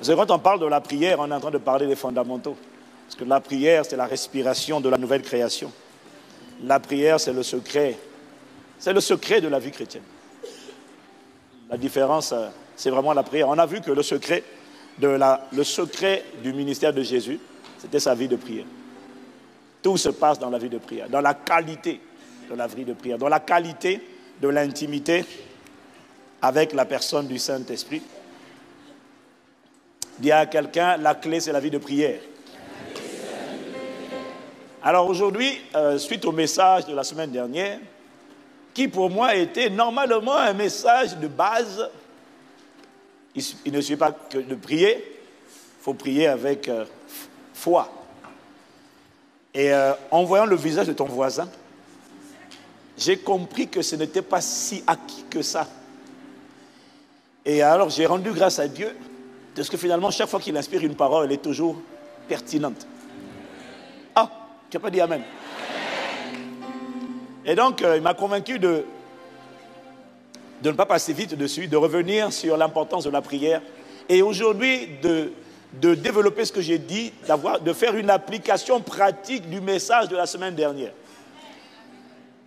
Parce que quand on parle de la prière, on est en train de parler des fondamentaux. Parce que la prière, c'est la respiration de la nouvelle création. La prière, c'est le secret. C'est le secret de la vie chrétienne. La différence, c'est vraiment la prière. On a vu que le secret du ministère de Jésus, c'était sa vie de prière. Tout se passe dans la vie de prière, dans la qualité de la vie de prière, dans la qualité de l'intimité avec la personne du Saint-Esprit. Dis à quelqu'un, la clé, c'est la vie de prière. Alors aujourd'hui, suite au message de la semaine dernière, qui pour moi était normalement un message de base, il ne suffit pas que de prier, il faut prier avec foi. Et en voyant le visage de ton voisin, j'ai compris que ce n'était pas si acquis que ça. Et alors j'ai rendu grâce à Dieu, parce que finalement, chaque fois qu'il inspire une parole, elle est toujours pertinente. Ah, tu n'as pas dit Amen. Et donc, il m'a convaincu de ne pas passer vite dessus, de revenir sur l'importance de la prière. Et aujourd'hui, de développer ce que j'ai dit, de faire une application pratique du message de la semaine dernière.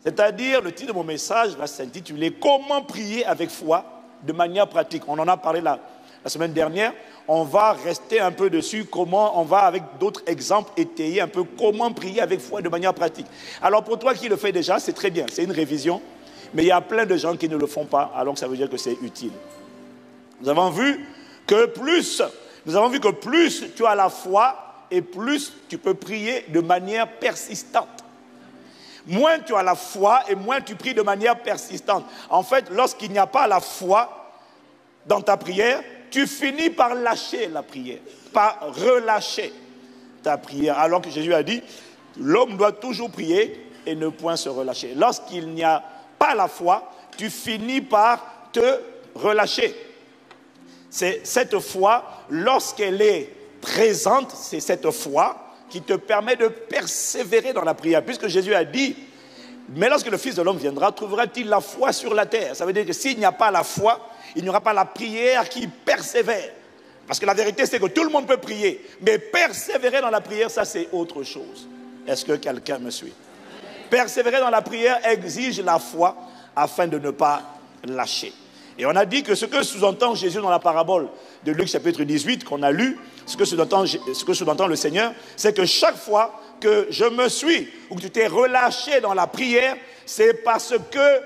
C'est-à-dire, le titre de mon message va s'intituler « Comment prier avec foi de manière pratique ». On en a parlé la semaine dernière. On va rester un peu dessus, comment on va, avec d'autres exemples, étayer un peu comment prier avec foi de manière pratique. Alors pour toi qui le fais déjà, c'est très bien, c'est une révision. Mais il y a plein de gens qui ne le font pas, alors que ça veut dire que c'est utile. Nous avons vu que plus tu as la foi, et plus tu peux prier de manière persistante. Moins tu as la foi, et moins tu pries de manière persistante. En fait, lorsqu'il n'y a pas la foi dans ta prière, tu finis par lâcher la prière, par relâcher ta prière. Alors que Jésus a dit, l'homme doit toujours prier et ne point se relâcher. Lorsqu'il n'y a pas la foi, tu finis par te relâcher. C'est cette foi, lorsqu'elle est présente, c'est cette foi qui te permet de persévérer dans la prière. Puisque Jésus a dit, mais lorsque le Fils de l'homme viendra, trouvera-t-il la foi sur la terre? Ça veut dire que s'il n'y a pas la foi, il n'y aura pas la prière qui persévère. Parce que la vérité, c'est que tout le monde peut prier. Mais persévérer dans la prière, ça, c'est autre chose. Est-ce que quelqu'un me suit? Persévérer dans la prière exige la foi afin de ne pas lâcher. Et on a dit que ce que sous-entend Jésus dans la parabole de Luc chapitre 18 qu'on a lu, ce que sous-entend le Seigneur, c'est que chaque fois que je me suis ou que tu t'es relâché dans la prière, c'est parce que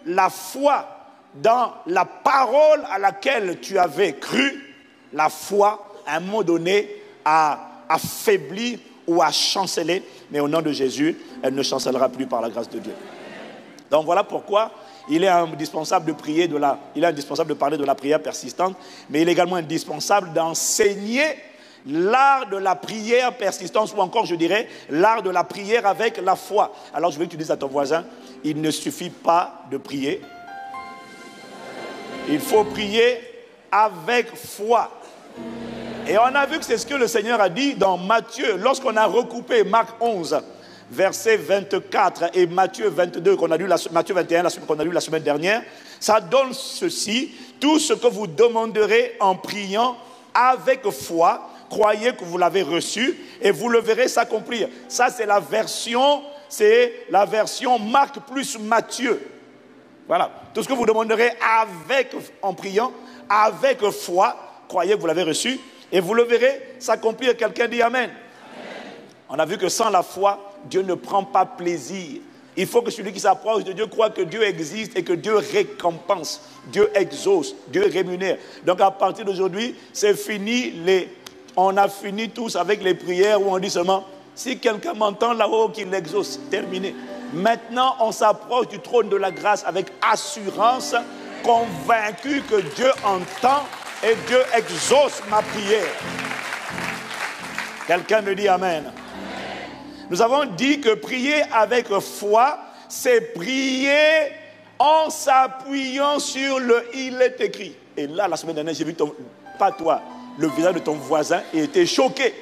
la foi dans la parole à laquelle tu avais cru, la foi, à un moment donné, a affaibli ou a chancelé. Mais au nom de Jésus, elle ne chancellera plus par la grâce de Dieu. Donc voilà pourquoi il est indispensable de prier il est indispensable de parler de la prière persistante, mais il est également indispensable d'enseigner l'art de la prière persistante, ou encore, je dirais, l'art de la prière avec la foi. Alors je veux que tu dises à ton voisin, il ne suffit pas de prier. Il faut prier avec foi. Et on a vu que c'est ce que le Seigneur a dit dans Matthieu, lorsqu'on a recoupé Marc 11, verset 24 et Matthieu 22, Matthieu 21 qu'on a lu la semaine dernière. Ça donne ceci: tout ce que vous demanderez en priant avec foi, croyez que vous l'avez reçu et vous le verrez s'accomplir. Ça, c'est la version Marc plus Matthieu. Voilà. Tout ce que vous demanderez en priant, avec foi, croyez que vous l'avez reçu et vous le verrez s'accomplir. Quelqu'un dit Amen. Amen. On a vu que sans la foi, Dieu ne prend pas plaisir. Il faut que celui qui s'approche de Dieu croit que Dieu existe et que Dieu récompense, Dieu exauce, Dieu rémunère. Donc à partir d'aujourd'hui, c'est fini. On a fini tous avec les prières où on dit seulement, si quelqu'un m'entend là-haut, qu'il exauce. Terminé. Maintenant, on s'approche du trône de la grâce avec assurance, convaincu que Dieu entend et Dieu exauce ma prière. Quelqu'un me dit Amen. Nous avons dit que prier avec foi, c'est prier en s'appuyant sur le « il est écrit ». Et là, la semaine dernière, j'ai vu, pas toi, le visage de ton voisin et était choqué.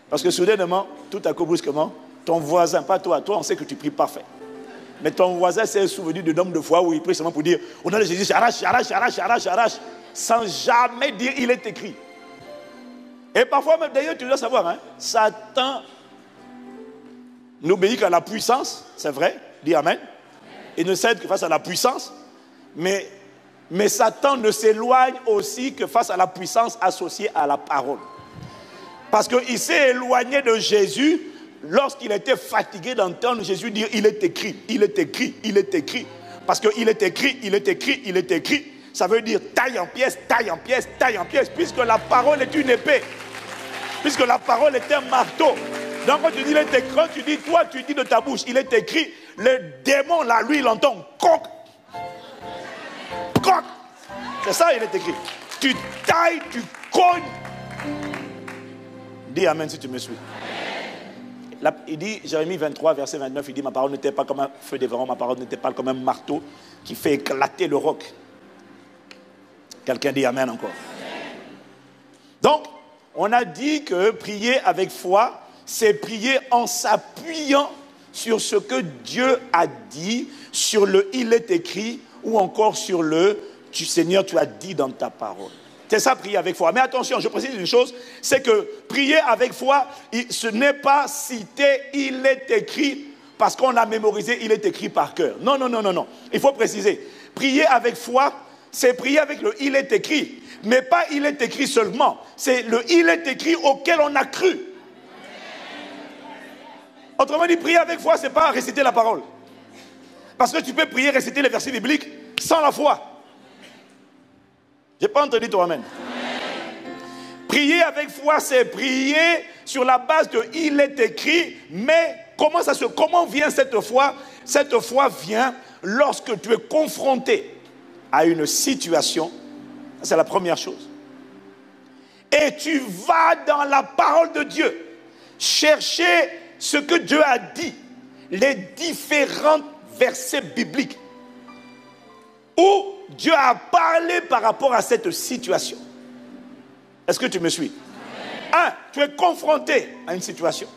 Parce que soudainement, tout à coup, brusquement, ton voisin, pas toi, on sait que tu pries parfait. Mais ton voisin s'est souvenu de nombre de fois où il prie seulement pour dire « au nom de Jésus, j'arrache », sans jamais dire « il est écrit ». Et parfois même, d'ailleurs, tu dois savoir, hein, Satan n'obéit qu'à la puissance, c'est vrai, dis Amen. Il ne cède que face à la puissance, mais Satan ne s'éloigne aussi que face à la puissance associée à la parole. Parce qu'il s'est éloigné de Jésus lorsqu'il était fatigué d'entendre Jésus dire « il est écrit, il est écrit, il est écrit ». Parce qu'il est écrit, il est écrit, il est écrit. Ça veut dire taille en pièces, taille en pièces, taille en pièces, puisque la parole est une épée. Puisque la parole est un marteau. Donc quand tu dis il est écrit, tu dis, toi tu dis de ta bouche, il est écrit, le démon là, lui il entend coq. Coq. C'est ça, il est écrit. Tu tailles, tu cognes. Dis amen si tu me suis. Là, il dit, Jérémie 23, verset 29, il dit, ma parole n'était pas comme un feu dévorant, ma parole n'était pas comme un marteau qui fait éclater le roc. Quelqu'un dit amen encore. Donc, on a dit que prier avec foi, c'est prier en s'appuyant sur ce que Dieu a dit, sur le « il est écrit » ou encore sur le « Seigneur, tu as dit dans ta parole ». C'est ça, prier avec foi. Mais attention, je précise une chose, c'est que prier avec foi, ce n'est pas citer « il est écrit » parce qu'on a mémorisé « il est écrit » par cœur. Non, non, non, non, non. Il faut préciser. Prier avec foi, c'est prier avec le « il est écrit ». Mais pas « il est écrit » seulement. C'est le « il est écrit » auquel on a cru. Autrement dit, prier avec foi, ce n'est pas réciter la parole. Parce que tu peux prier, réciter les versets bibliques sans la foi. Je n'ai pas entendu ton amen. Prier avec foi, c'est prier sur la base de « il est écrit », mais comment vient cette foi? Cette foi vient lorsque tu es confronté à une situation. C'est la première chose. Et tu vas dans la parole de Dieu chercher ce que Dieu a dit, les différents versets bibliques où Dieu a parlé par rapport à cette situation. Est-ce que tu me suis? 1. Tu es confronté à une situation.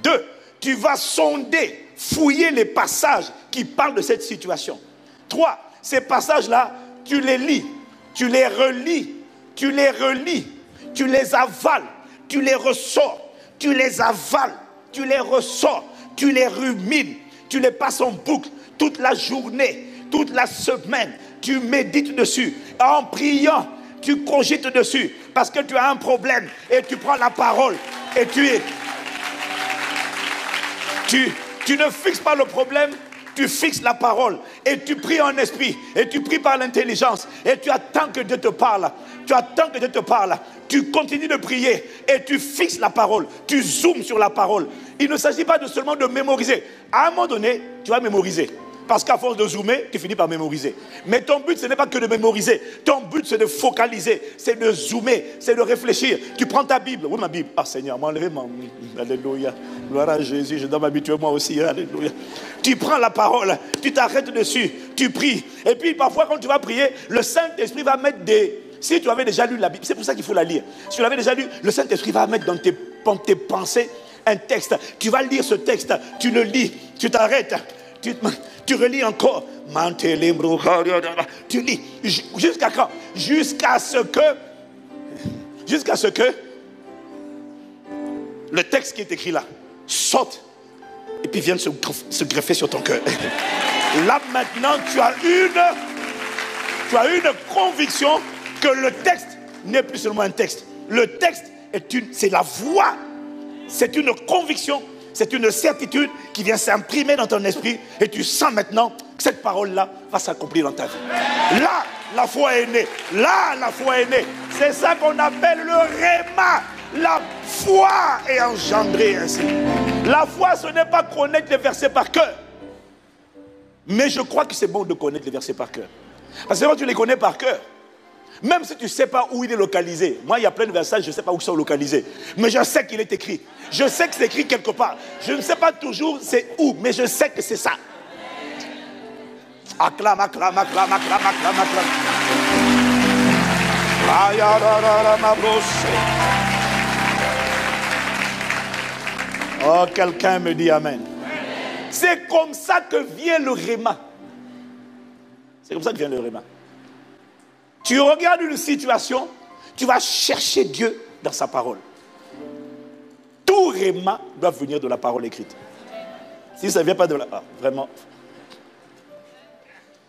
2. Tu vas sonder, fouiller les passages qui parlent de cette situation. 3. Ces passages-là, tu les lis, tu les relis, tu les relis, tu les avales, tu les ressors, tu les avales, tu les ressors, tu les rumines, tu les passes en boucle toute la journée, toute la semaine, tu médites dessus. En priant, tu cogites dessus parce que tu as un problème et tu prends la parole et tu ne fixes pas le problème, tu fixes la parole et tu pries en esprit et tu pries par l'intelligence et tu attends que Dieu te parle. Tu attends que Dieu te parle. Tu continues de prier et tu fixes la parole. Tu zoomes sur la parole. Il ne s'agit pas seulement de mémoriser. À un moment donné, tu vas mémoriser. Parce qu'à force de zoomer, tu finis par mémoriser. Mais ton but, ce n'est pas que de mémoriser. Ton but, c'est de focaliser. C'est de zoomer. C'est de réfléchir. Tu prends ta Bible. Oui, ma Bible. Ah, Seigneur, m'enlève ma... Alléluia. Gloire à Jésus. Je dois m'habituer moi aussi. Alléluia. Tu prends la parole. Tu t'arrêtes dessus. Tu pries. Et puis, parfois, quand tu vas prier, le Saint-Esprit va mettre des... Si tu avais déjà lu la Bible, c'est pour ça qu'il faut la lire. Si tu l'avais déjà lu, le Saint-Esprit va mettre dans tes pensées un texte. Tu vas lire ce texte. Tu le lis. Tu t'arrêtes. Tu relis encore. Tu lis. Jusqu'à quand? Jusqu'à ce que le texte qui est écrit là sorte et puis vienne se greffer sur ton cœur. Là maintenant, tu as une conviction que le texte n'est plus seulement un texte. Le texte c'est la voix. C'est une conviction. C'est une certitude qui vient s'imprimer dans ton esprit et tu sens maintenant que cette parole-là va s'accomplir dans ta vie. Là, la foi est née. Là, la foi est née. C'est ça qu'on appelle le réma. La foi est engendrée ainsi. La foi, ce n'est pas connaître les versets par cœur. Mais je crois que c'est bon de connaître les versets par cœur. Parce que quand tu les connais par cœur, même si tu ne sais pas où il est localisé. Moi, il y a plein de versets, je ne sais pas où ils sont localisés. Mais je sais qu'il est écrit. Je sais que c'est écrit quelque part. Je ne sais pas toujours c'est où, mais je sais que c'est ça. Acclame, acclame, acclame, acclame, acclame, acclame. Oh, quelqu'un me dit amen. C'est comme ça que vient le réma. C'est comme ça que vient le réma. Tu regardes une situation, tu vas chercher Dieu dans sa parole. réma doit venir de la parole écrite. Si ça ne vient pas de la... Ah, vraiment.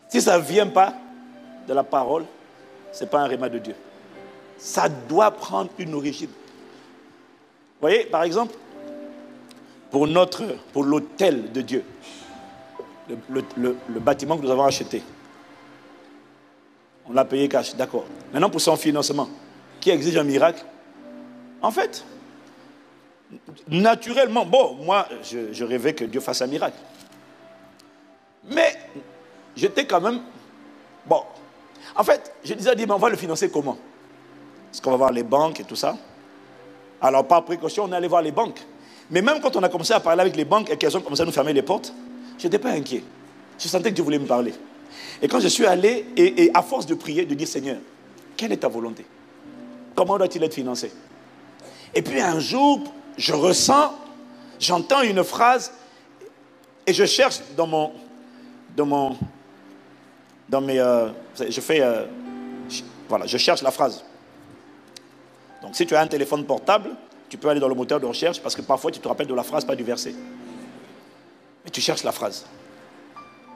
Si ça ne vient pas de la parole, ce n'est pas un réma de Dieu. Ça doit prendre une origine. Vous voyez, par exemple, pour l'autel de Dieu, le bâtiment que nous avons acheté, on l'a payé cash, d'accord. Maintenant, pour son financement, qui exige un miracle, en fait, naturellement, bon, moi, je rêvais que Dieu fasse un miracle. Mais, j'étais quand même, bon, en fait, je disais, mais on va le financer comment? Parce qu'on va voir les banques et tout ça. Alors, par précaution, on est allé voir les banques. Mais même quand on a commencé à parler avec les banques et qu'elles ont commencé à nous fermer les portes, je n'étais pas inquiet. Je sentais que Dieu voulait me parler. Et quand je suis allé, et à force de prier, de dire, Seigneur, quelle est ta volonté? Comment doit-il être financé? Et puis un jour, je ressens, j'entends une phrase, et je cherche je cherche la phrase. Donc si tu as un téléphone portable, tu peux aller dans le moteur de recherche, parce que parfois tu te rappelles de la phrase, pas du verset. Mais tu cherches la phrase.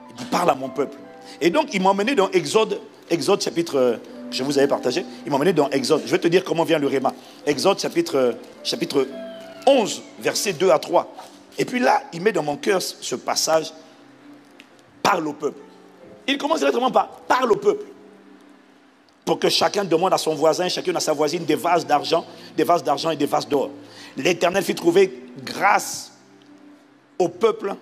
Il dit, parle à mon peuple. Et donc, il m'a emmené dans Exode chapitre, que je vous avais partagé. Il m'a emmené dans Exode. Je vais te dire comment vient le réma. Exode chapitre 11, versets 2 à 3. Et puis là, il met dans mon cœur ce passage, parle au peuple. Il commence directement par, parle au peuple. Pour que chacun demande à son voisin, chacune à sa voisine, des vases d'argent et des vases d'or. L'Éternel fit trouver grâce au peuple.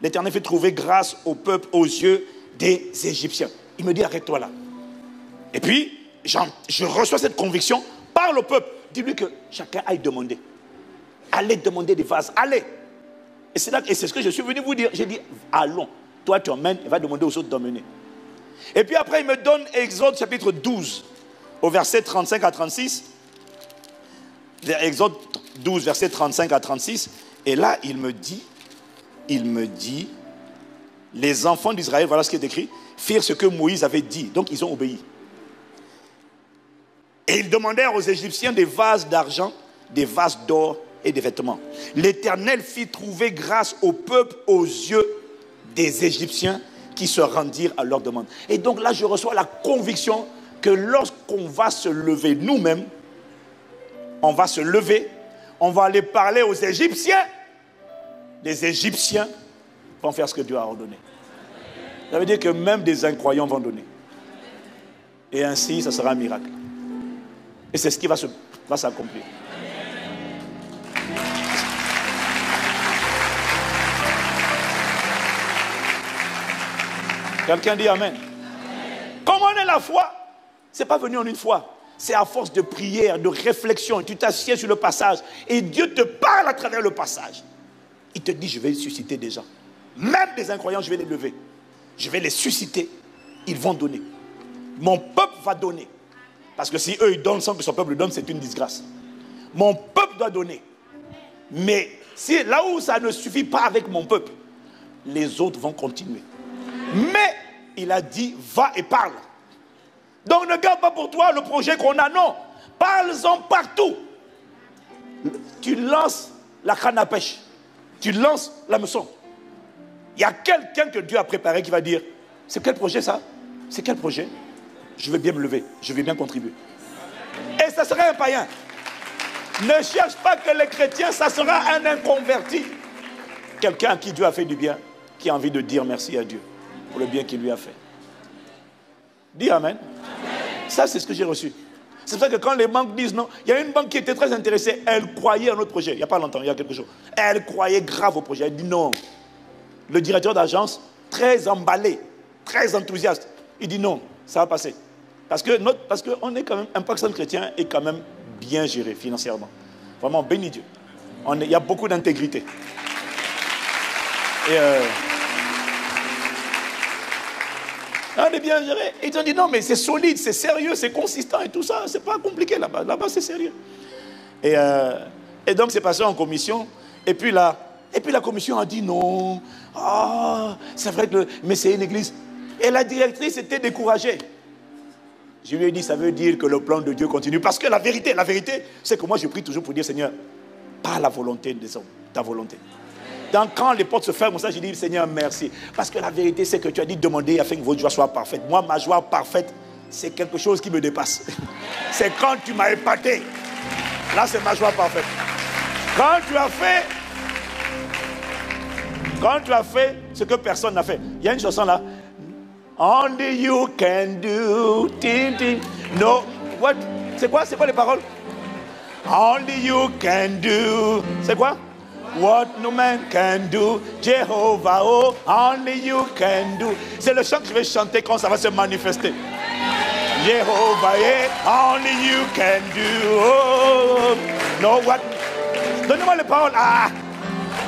L'Éternel fait trouver grâce au peuple aux yeux des Égyptiens. Il me dit, arrête-toi là. Et puis, je reçois cette conviction, parle au peuple. Dis-lui que chacun aille demander. Allez demander des vases, allez. Et c'est ce que je suis venu vous dire. J'ai dit, allons. Toi, tu emmènes, et va demander aux autres d'emmener. Et puis après, il me donne Exode chapitre 12, au verset 35 à 36. Exode 12, verset 35 à 36. Et là, il me dit, les enfants d'Israël, voilà ce qui est écrit, firent ce que Moïse avait dit. Donc, ils ont obéi. Et ils demandèrent aux Égyptiens des vases d'argent, des vases d'or et des vêtements. L'Éternel fit trouver grâce au peuple aux yeux des Égyptiens qui se rendirent à leur demande. Et donc là, je reçois la conviction que lorsqu'on va se lever nous-mêmes, on va se lever, on va aller parler aux Égyptiens, les Égyptiens vont faire ce que Dieu a ordonné. Ça veut dire que même des incroyants vont donner. Et ainsi, ça sera un miracle. Et c'est ce qui va s'accomplir. Quelqu'un dit Amen. Comment est la foi? Ce n'est pas venu en une fois. C'est à force de prière, de réflexion. Tu t'assieds sur le passage et Dieu te parle à travers le passage. Il te dit, je vais susciter des gens. Même des incroyants, je vais les lever. Je vais les susciter. Ils vont donner. Mon peuple va donner. Parce que si eux, ils donnent sans que son peuple donne, c'est une disgrâce. Mon peuple doit donner. Mais si, là où ça ne suffit pas avec mon peuple, les autres vont continuer. Mais il a dit, va et parle. Donc ne garde pas pour toi le projet qu'on a, non. Parle-en partout. Tu lances la canne à pêche. Tu lances l'hameçon. Il y a quelqu'un que Dieu a préparé qui va dire, c'est quel projet ça? C'est quel projet? Je vais bien me lever, je vais bien contribuer. Et ça sera un païen. Ne cherche pas que les chrétiens, ça sera un inconverti. Quelqu'un à qui Dieu a fait du bien, qui a envie de dire merci à Dieu pour le bien qu'il lui a fait. Dis Amen. Ça, c'est ce que j'ai reçu. C'est pour ça que quand les banques disent non, il y a une banque qui était très intéressée, elle croyait à notre projet. Il n'y a pas longtemps, il y a quelque chose. Elle croyait grave au projet. Elle dit non. Le directeur d'agence, très emballé, très enthousiaste, il dit non, ça va passer. Parce que on est quand même, Impact Centre Chrétien est quand même bien géré financièrement. Vraiment, béni Dieu. Il y a beaucoup d'intégrité. Et on est bien géré. Et ils ont dit non, mais c'est solide, c'est sérieux, c'est consistant et tout ça. C'est pas compliqué là-bas. Là-bas, c'est sérieux. Et donc, c'est passé en commission. Et puis la commission a dit non. Ah, c'est vrai que mais c'est une église. Et la directrice était découragée. Je lui ai dit, ça veut dire que le plan de Dieu continue. Parce que la vérité, c'est que moi, je prie toujours pour dire, Seigneur, pas la volonté des hommes, ta volonté. Donc quand les portes se ferment, ça, je dis, Seigneur, merci. Parce que la vérité, c'est que tu as dit demander afin que votre joie soit parfaite. Moi, ma joie parfaite, c'est quelque chose qui me dépasse. C'est quand tu m'as épaté. Là, c'est ma joie parfaite. Quand tu as fait ce que personne n'a fait. Il y a une chanson là. Only you can do. No. What? C'est quoi les paroles? Only you can do. C'est quoi? What no man can do. Jehovah, oh, only you can do. C'est le chant que je vais chanter quand ça va se manifester. Jehovah, yeah, only you can do. Oh, no, what? Donnez-moi les paroles. Ah,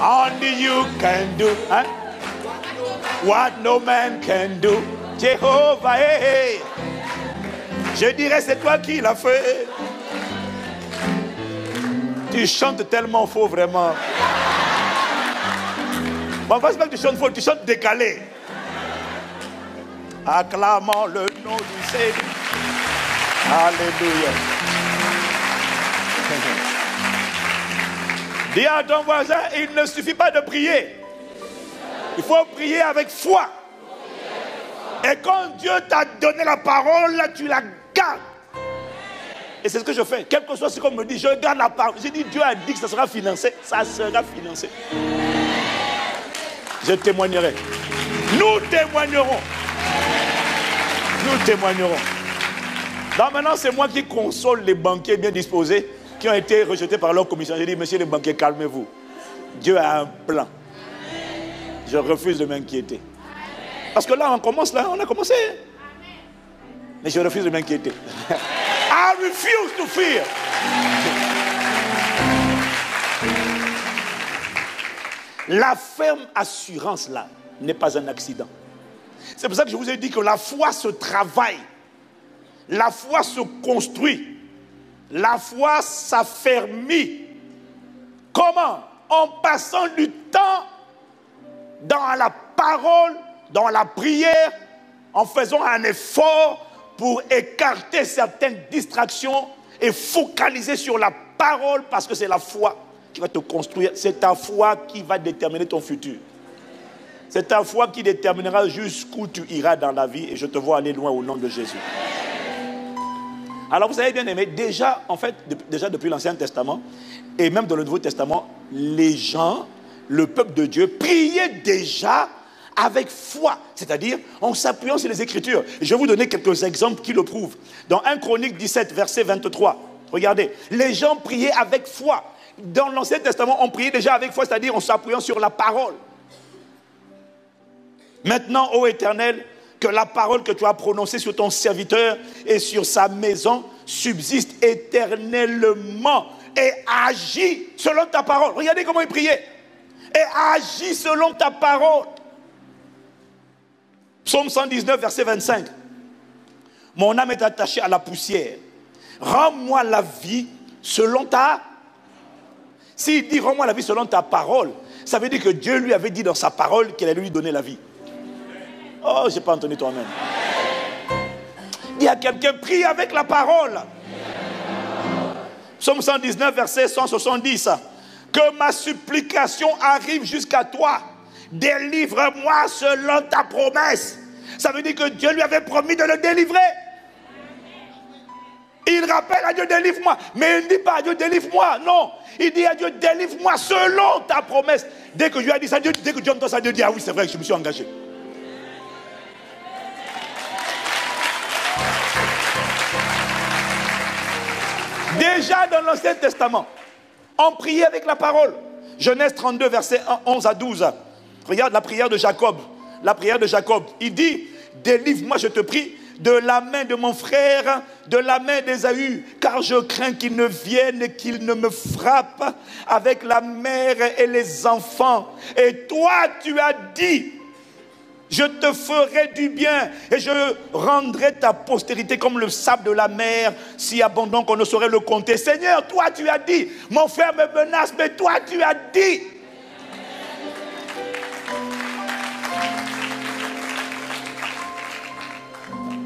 only you can do. Hein? What no man can do. Jehovah, hey. Je dirais, c'est toi qui l'as fait. Tu chantes tellement faux, vraiment. Bon, pas que tu chantes faux, tu chantes décalé. Acclamons le nom du Seigneur. Alléluia. Dis à ton voisin, il ne suffit pas de prier. Il faut prier avec foi. Et quand Dieu t'a donné la parole, là, tu la gardes. Et c'est ce que je fais. Quel que soit ce qu'on me dit, je garde la parole. J'ai dit, Dieu a dit que ça sera financé. Ça sera financé. Je témoignerai. Nous témoignerons. Nous témoignerons. Donc maintenant, c'est moi qui console les banquiers bien disposés qui ont été rejetés par leur commission. J'ai dit, monsieur les banquiers, calmez-vous. Dieu a un plan. Je refuse de m'inquiéter. Parce que là, on a commencé. Mais je refuse de m'inquiéter. I refuse to fear. La ferme assurance là n'est pas un accident. C'est pour ça que je vous ai dit que la foi se travaille. La foi se construit. La foi s'affermit. Comment? En passant du temps dans la parole, dans la prière, en faisant un effort pour écarter certaines distractions et focaliser sur la parole, parce que c'est la foi qui va te construire. C'est ta foi qui va déterminer ton futur. C'est ta foi qui déterminera jusqu'où tu iras dans la vie, et je te vois aller loin au nom de Jésus. Alors vous savez bien aimé, déjà depuis l'Ancien Testament et même dans le Nouveau Testament, les gens, le peuple de Dieu, priaient déjà avec foi, c'est-à-dire en s'appuyant sur les Écritures. Je vais vous donner quelques exemples qui le prouvent. Dans 1 Chronique 17, verset 23, regardez, les gens priaient avec foi. Dans l'Ancien Testament, on priait déjà avec foi, c'est-à-dire en s'appuyant sur la parole. Maintenant, ô Éternel, que la parole que tu as prononcée sur ton serviteur et sur sa maison subsiste éternellement et agit selon ta parole. Regardez comment il priait. Et agit selon ta parole. Psaume 119, verset 25. Mon âme est attachée à la poussière. Rends-moi la vie selon ta... S'il dit rends-moi la vie selon ta parole, ça veut dire que Dieu lui avait dit dans sa parole qu'il allait lui donner la vie. Oh, je n'ai pas entendu toi-même. Il y a quelqu'un, prie avec la parole. Psaume 119, verset 170. Que ma supplication arrive jusqu'à toi. Délivre-moi selon ta promesse. Ça veut dire que Dieu lui avait promis de le délivrer. Il rappelle à Dieu, délivre-moi. Mais il ne dit pas à Dieu, délivre-moi. Non. Il dit à Dieu, délivre-moi selon ta promesse. Dès que Dieu a dit ça, dès que Dieu entend ça, Dieu dit, ah oui, c'est vrai, je me suis engagé. Déjà dans l'Ancien Testament, on priait avec la parole. Genèse 32, versets 11 à 12. Regarde la prière de Jacob. La prière de Jacob. Il dit, délivre-moi, je te prie, de la main de mon frère, de la main d'Ésaü, car je crains qu'il ne vienne et qu'il ne me frappe avec la mère et les enfants. Et toi, tu as dit, je te ferai du bien et je rendrai ta postérité comme le sable de la mer, si abondant qu'on ne saurait le compter. Seigneur, toi tu as dit, mon frère me menace, mais toi tu as dit.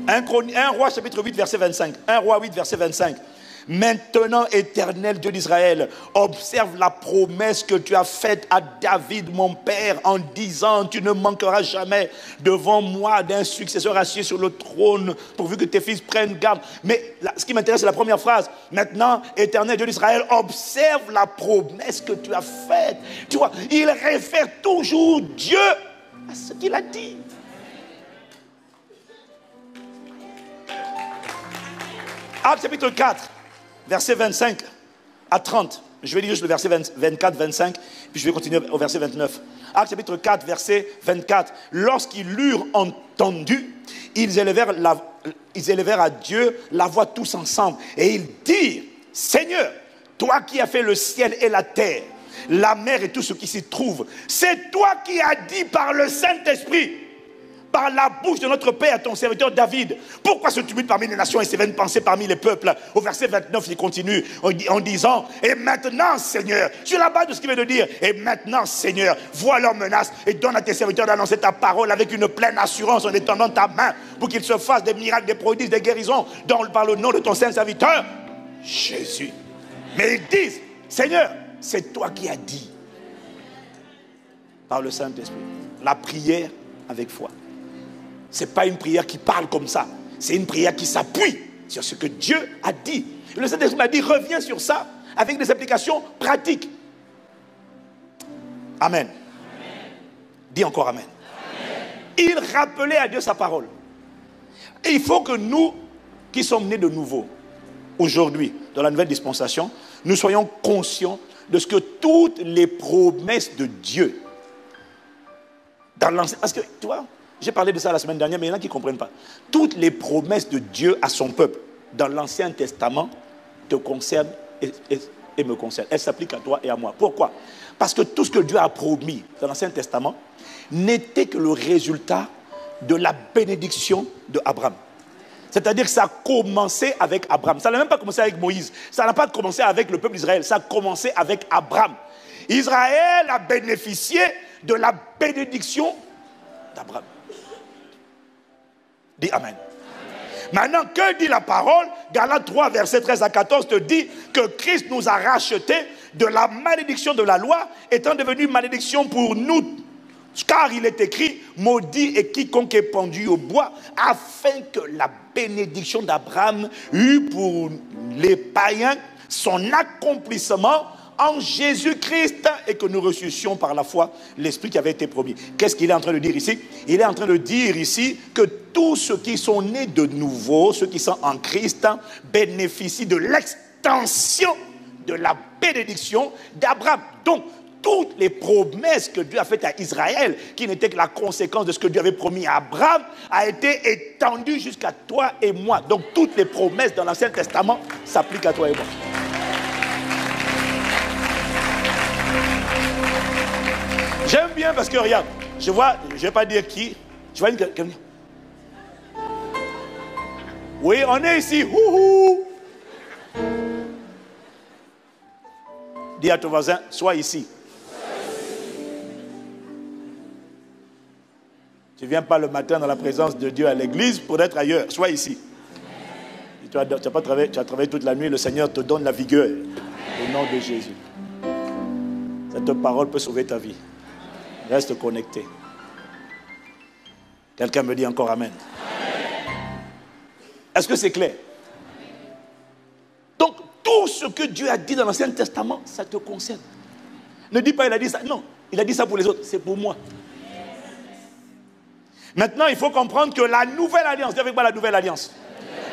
Un roi chapitre 8 verset 25. 1 roi 8 verset 25. Maintenant, Éternel Dieu d'Israël, observe la promesse que tu as faite à David, mon père, en disant, tu ne manqueras jamais devant moi d'un successeur assis sur le trône, pourvu que tes fils prennent garde. Mais là, ce qui m'intéresse, c'est la première phrase. Maintenant, Éternel Dieu d'Israël, observe la promesse que tu as faite. Tu vois, il réfère toujours Dieu à ce qu'il a dit. Actes chapitre 4. Verset 25 à 30. Je vais lire juste le verset 24, 25, puis je vais continuer au verset 29. Actes chapitre 4, verset 24. Lorsqu'ils l'eurent entendu, ils élevèrent à Dieu la voix tous ensemble. Et ils dirent, Seigneur, toi qui as fait le ciel et la terre, la mer et tout ce qui s'y trouve, c'est toi qui as dit par le Saint-Esprit, par la bouche de notre Père, ton serviteur David. Pourquoi ce tumulte parmi les nations et ces vaines pensées parmi les peuples? Au verset 29, il continue en disant, et maintenant, Seigneur, sur la base de ce qu'il vient de dire, et maintenant, Seigneur, vois leurs menaces et donne à tes serviteurs d'annoncer ta parole avec une pleine assurance en étendant ta main pour qu'ils se fassent des miracles, des prodiges, des guérisons par le nom de ton saint serviteur, Jésus. Mais ils disent, Seigneur, c'est toi qui as dit par le Saint-Esprit. La prière avec foi. Ce n'est pas une prière qui parle comme ça. C'est une prière qui s'appuie sur ce que Dieu a dit. Et le Saint-Esprit m'a dit, reviens sur ça avec des applications pratiques. Amen. Amen. Dis encore Amen. Amen. Il rappelait à Dieu sa parole. Et il faut que nous, qui sommes nés de nouveau, aujourd'hui, dans la nouvelle dispensation, nous soyons conscients de ce que toutes les promesses de Dieu, dans l'ancien... Parce que, tu vois, j'ai parlé de ça la semaine dernière, mais il y en a qui ne comprennent pas. Toutes les promesses de Dieu à son peuple, dans l'Ancien Testament, te concernent et me concernent. Elles s'appliquent à toi et à moi. Pourquoi? Parce que tout ce que Dieu a promis dans l'Ancien Testament n'était que le résultat de la bénédiction d'Abraham. C'est-à-dire que ça a commencé avec Abraham. Ça n'a même pas commencé avec Moïse. Ça n'a pas commencé avec le peuple d'Israël. Ça a commencé avec Abraham. Israël a bénéficié de la bénédiction d'Abraham. Dis Amen. Amen. Maintenant, que dit la parole? Galates 3, verset 13 à 14 te dit que Christ nous a rachetés de la malédiction de la loi, étant devenu malédiction pour nous. Car il est écrit, maudit est quiconque est pendu au bois, afin que la bénédiction d'Abraham eût pour les païens son accomplissement en Jésus-Christ et que nous ressuscitions par la foi l'Esprit qui avait été promis. Qu'est-ce qu'il est en train de dire ici? Il est en train de dire ici que tous ceux qui sont nés de nouveau, ceux qui sont en Christ, bénéficient de l'extension de la bénédiction d'Abraham. Donc, toutes les promesses que Dieu a faites à Israël, qui n'étaient que la conséquence de ce que Dieu avait promis à Abraham, a été étendue jusqu'à toi et moi. Donc, toutes les promesses dans l'Ancien Testament s'appliquent à toi et moi. J'aime bien parce que regarde, je vois, je ne vais pas dire qui, je vois quelqu'un. Oui, on est ici. Houhou. Dis à ton voisin, sois ici. Tu ne viens pas le matin dans la présence de Dieu à l'église pour être ailleurs. Sois ici. Et tu as travaillé toute la nuit, le Seigneur te donne la vigueur. Au nom de Jésus. Cette parole peut sauver ta vie. Reste connecté. Quelqu'un me dit encore Amen. Est-ce que c'est clair? Donc, tout ce que Dieu a dit dans l'Ancien Testament, ça te concerne. Ne dis pas il a dit ça. Non, il a dit ça pour les autres. C'est pour moi. Maintenant, il faut comprendre que la nouvelle alliance, dis avec moi la nouvelle alliance,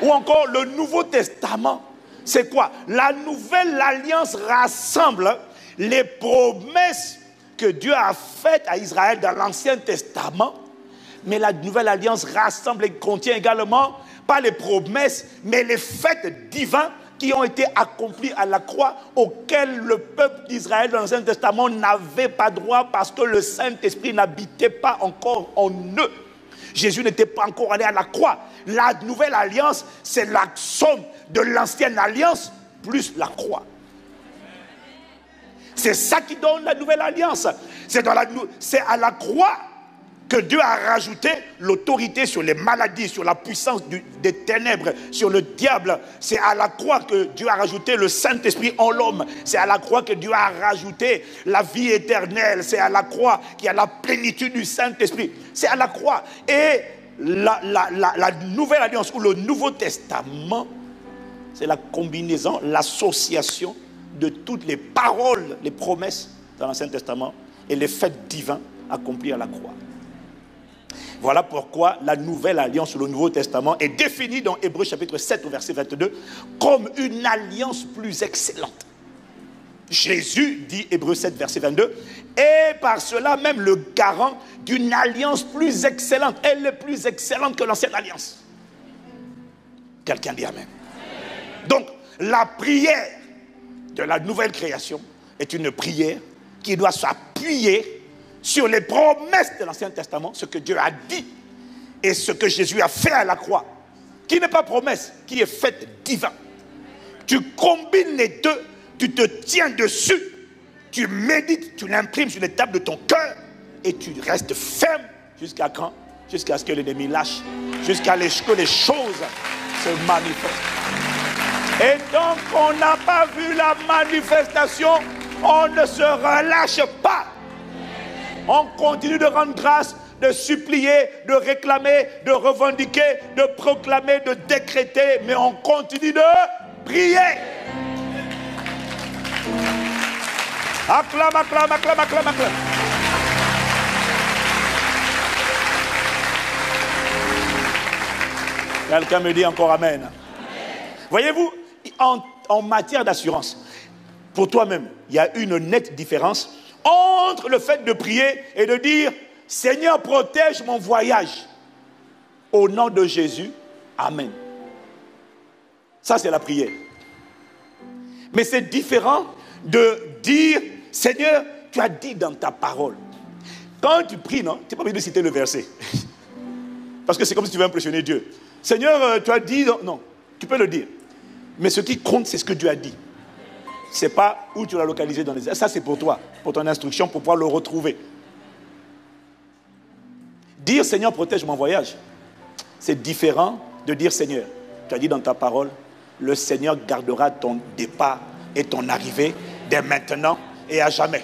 ou encore le Nouveau Testament, c'est quoi? La nouvelle alliance rassemble les promesses que Dieu a faites à Israël dans l'Ancien Testament, mais la nouvelle alliance rassemble et contient également, pas les promesses, mais les faits divins qui ont été accomplis à la croix, auxquels le peuple d'Israël dans l'Ancien Testament n'avait pas droit parce que le Saint-Esprit n'habitait pas encore en eux. Jésus n'était pas encore allé à la croix. La nouvelle alliance, c'est la somme de l'ancienne alliance plus la croix. C'est ça qui donne la nouvelle alliance. C'est à la croix que Dieu a rajouté l'autorité sur les maladies, sur la puissance des ténèbres, sur le diable. C'est à la croix que Dieu a rajouté le Saint-Esprit en l'homme. C'est à la croix que Dieu a rajouté la vie éternelle. C'est à la croix qu'il y a la plénitude du Saint-Esprit. C'est à la croix. Et la nouvelle alliance ou le Nouveau Testament, c'est la combinaison, l'association de toutes les paroles, les promesses dans l'Ancien Testament et les faits divins accomplis à la croix. Voilà pourquoi la nouvelle alliance ou le Nouveau Testament est définie dans Hébreux chapitre 7 au verset 22 comme une alliance plus excellente. Jésus, dit Hébreux 7 verset 22, est par cela même le garant d'une alliance plus excellente. Elle est plus excellente que l'ancienne alliance. Quelqu'un dit Amen. Donc, la prière de la nouvelle création est une prière qui doit s'appuyer sur les promesses de l'Ancien Testament, ce que Dieu a dit et ce que Jésus a fait à la croix, qui n'est pas promesse, qui est fait divin. Tu combines les deux, tu te tiens dessus, tu médites, tu l'imprimes sur les tables de ton cœur et tu restes ferme jusqu'à quand? Jusqu'à ce que l'ennemi lâche, jusqu'à ce que les choses se manifestent. Et donc on n'a pas vu la manifestation, on ne se relâche pas. On continue de rendre grâce, de supplier, de réclamer, de revendiquer, de proclamer, de décréter, mais on continue de prier. Acclame, acclame, acclame, acclame, acclame. Quelqu'un me dit encore Amen. Amen. Voyez-vous, en matière d'assurance, pour toi-même, il y a une nette différence entre le fait de prier et de dire « Seigneur, protège mon voyage. Au nom de Jésus, Amen. » Ça, c'est la prière. Mais c'est différent de dire « Seigneur, tu as dit dans ta parole. » Quand tu pries, non, tu n'es pas obligé de citer le verset. Parce que c'est comme si tu veux impressionner Dieu. « Seigneur, tu as dit... » Non, tu peux le dire. Mais ce qui compte, c'est ce que Dieu a dit. Ce n'est pas où tu l'as localisé dans les airs. Ça, c'est pour toi, pour ton instruction, pour pouvoir le retrouver. Dire Seigneur, protège mon voyage, c'est différent de dire Seigneur, tu as dit dans ta parole, le Seigneur gardera ton départ et ton arrivée dès maintenant et à jamais.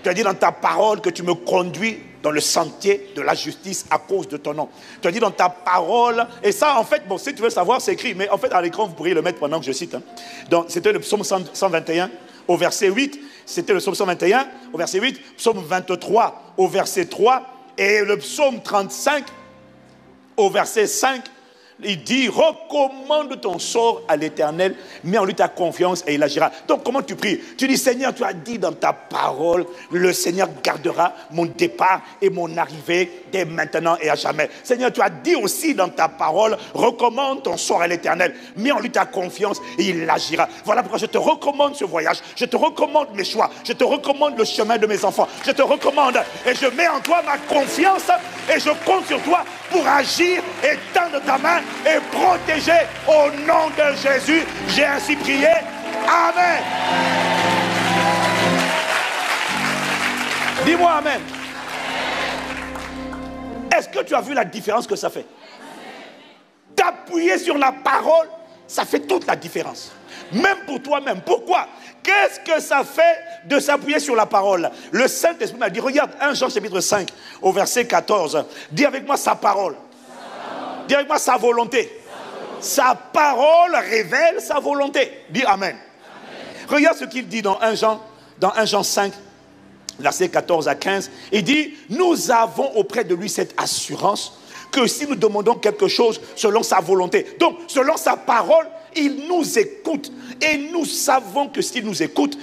Tu as dit dans ta parole que tu me conduis dans le sentier de la justice à cause de ton nom. Tu as dit dans ta parole, et ça en fait, bon, si tu veux savoir, c'est écrit, mais en fait à l'écran vous pourriez le mettre pendant que je cite. Donc c'était le psaume 121 au verset 8, c'était le psaume 121 au verset 8, psaume 23 au verset 3, et le psaume 35 au verset 5, il dit, recommande ton sort à l'Éternel, mets en lui ta confiance et il agira. Donc comment tu pries? Tu dis, Seigneur, tu as dit dans ta parole, le Seigneur gardera mon départ et mon arrivée dès maintenant et à jamais. Seigneur, tu as dit aussi dans ta parole, recommande ton sort à l'Éternel, mets en lui ta confiance et il agira. Voilà pourquoi je te recommande ce voyage, je te recommande mes choix, je te recommande le chemin de mes enfants, je te recommande et je mets en toi ma confiance et je compte sur toi pour agir et tendre ta main et protéger au nom de Jésus. J'ai ainsi prié. Amen. Dis-moi Amen. Est-ce que tu as vu la différence que ça fait? D'appuyer sur la parole, ça fait toute la différence. Même pour toi-même. Pourquoi? Qu'est-ce que ça fait de s'appuyer sur la parole? Le Saint-Esprit m'a dit, regarde 1 Jean chapitre 5 au verset 14. Dis avec moi sa parole. Dis avec moi sa volonté. Sa parole révèle sa volonté. Dis Amen. Amen. Regarde ce qu'il dit dans 1 Jean 5, versets 14 à 15. Il dit, nous avons auprès de lui cette assurance que si nous demandons quelque chose selon sa volonté, donc selon sa parole, il nous écoute. Et nous savons que s'il nous écoute,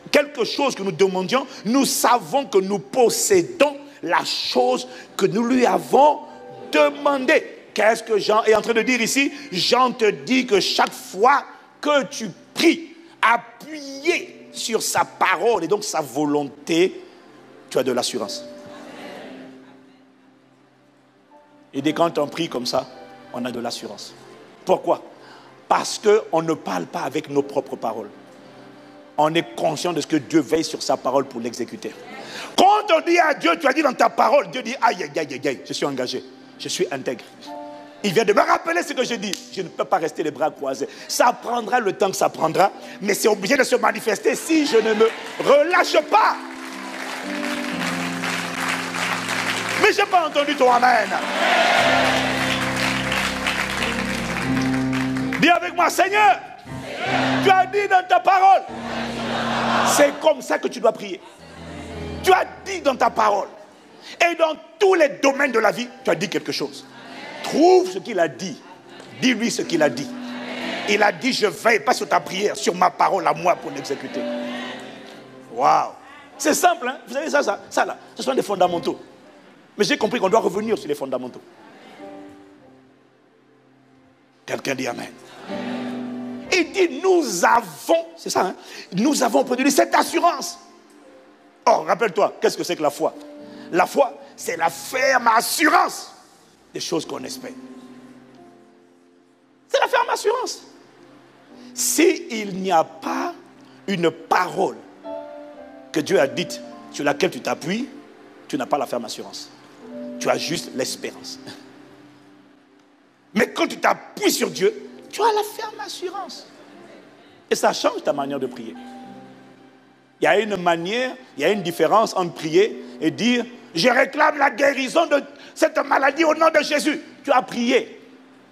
quelque chose que nous demandions, nous savons que nous possédons la chose que nous lui avons demandée. Qu'est-ce que Jean est en train de dire ici? Jean te dit que chaque fois que tu pries, appuyé sur sa parole et donc sa volonté, tu as de l'assurance. Et dès quand on prie comme ça, on a de l'assurance. Pourquoi? Parce qu'on ne parle pas avec nos propres paroles. on est conscient de ce que Dieu veille sur sa parole pour l'exécuter. Quand on dit à Dieu, tu as dit dans ta parole, Dieu dit, aïe, aïe, aïe, aïe, je suis engagé, je suis intègre. Il vient de me rappeler ce que je dis. Je ne peux pas rester les bras croisés. Ça prendra le temps que ça prendra, mais c'est obligé de se manifester si je ne me relâche pas. Mais je n'ai pas entendu ton amen. Dis avec moi, Seigneur, tu as dit dans ta parole. C'est comme ça que tu dois prier. Tu as dit dans ta parole. Et dans tous les domaines de la vie, tu as dit quelque chose. Trouve ce qu'il a dit. Dis-lui ce qu'il a dit. Il a dit, je veille pas sur ta prière, sur ma parole à moi pour l'exécuter. Waouh. C'est simple, hein? Vous savez ça là, ce sont des fondamentaux. Mais j'ai compris qu'on doit revenir sur les fondamentaux. Quelqu'un dit amen. Il dit, nous avons, c'est ça, hein? Nous avons produit cette assurance. Oh, rappelle-toi, qu'est-ce que c'est que la foi? La foi, c'est la ferme assurance des choses qu'on espère. C'est la ferme assurance. S'il n'y a pas une parole que Dieu a dite sur laquelle tu t'appuies, tu n'as pas la ferme assurance. Tu as juste l'espérance. Mais quand tu t'appuies sur Dieu, tu as la ferme assurance. Et ça change ta manière de prier. Il y a une manière, il y a une différence entre prier et dire « Je réclame la guérison de cette maladie au nom de Jésus. » Tu as prié.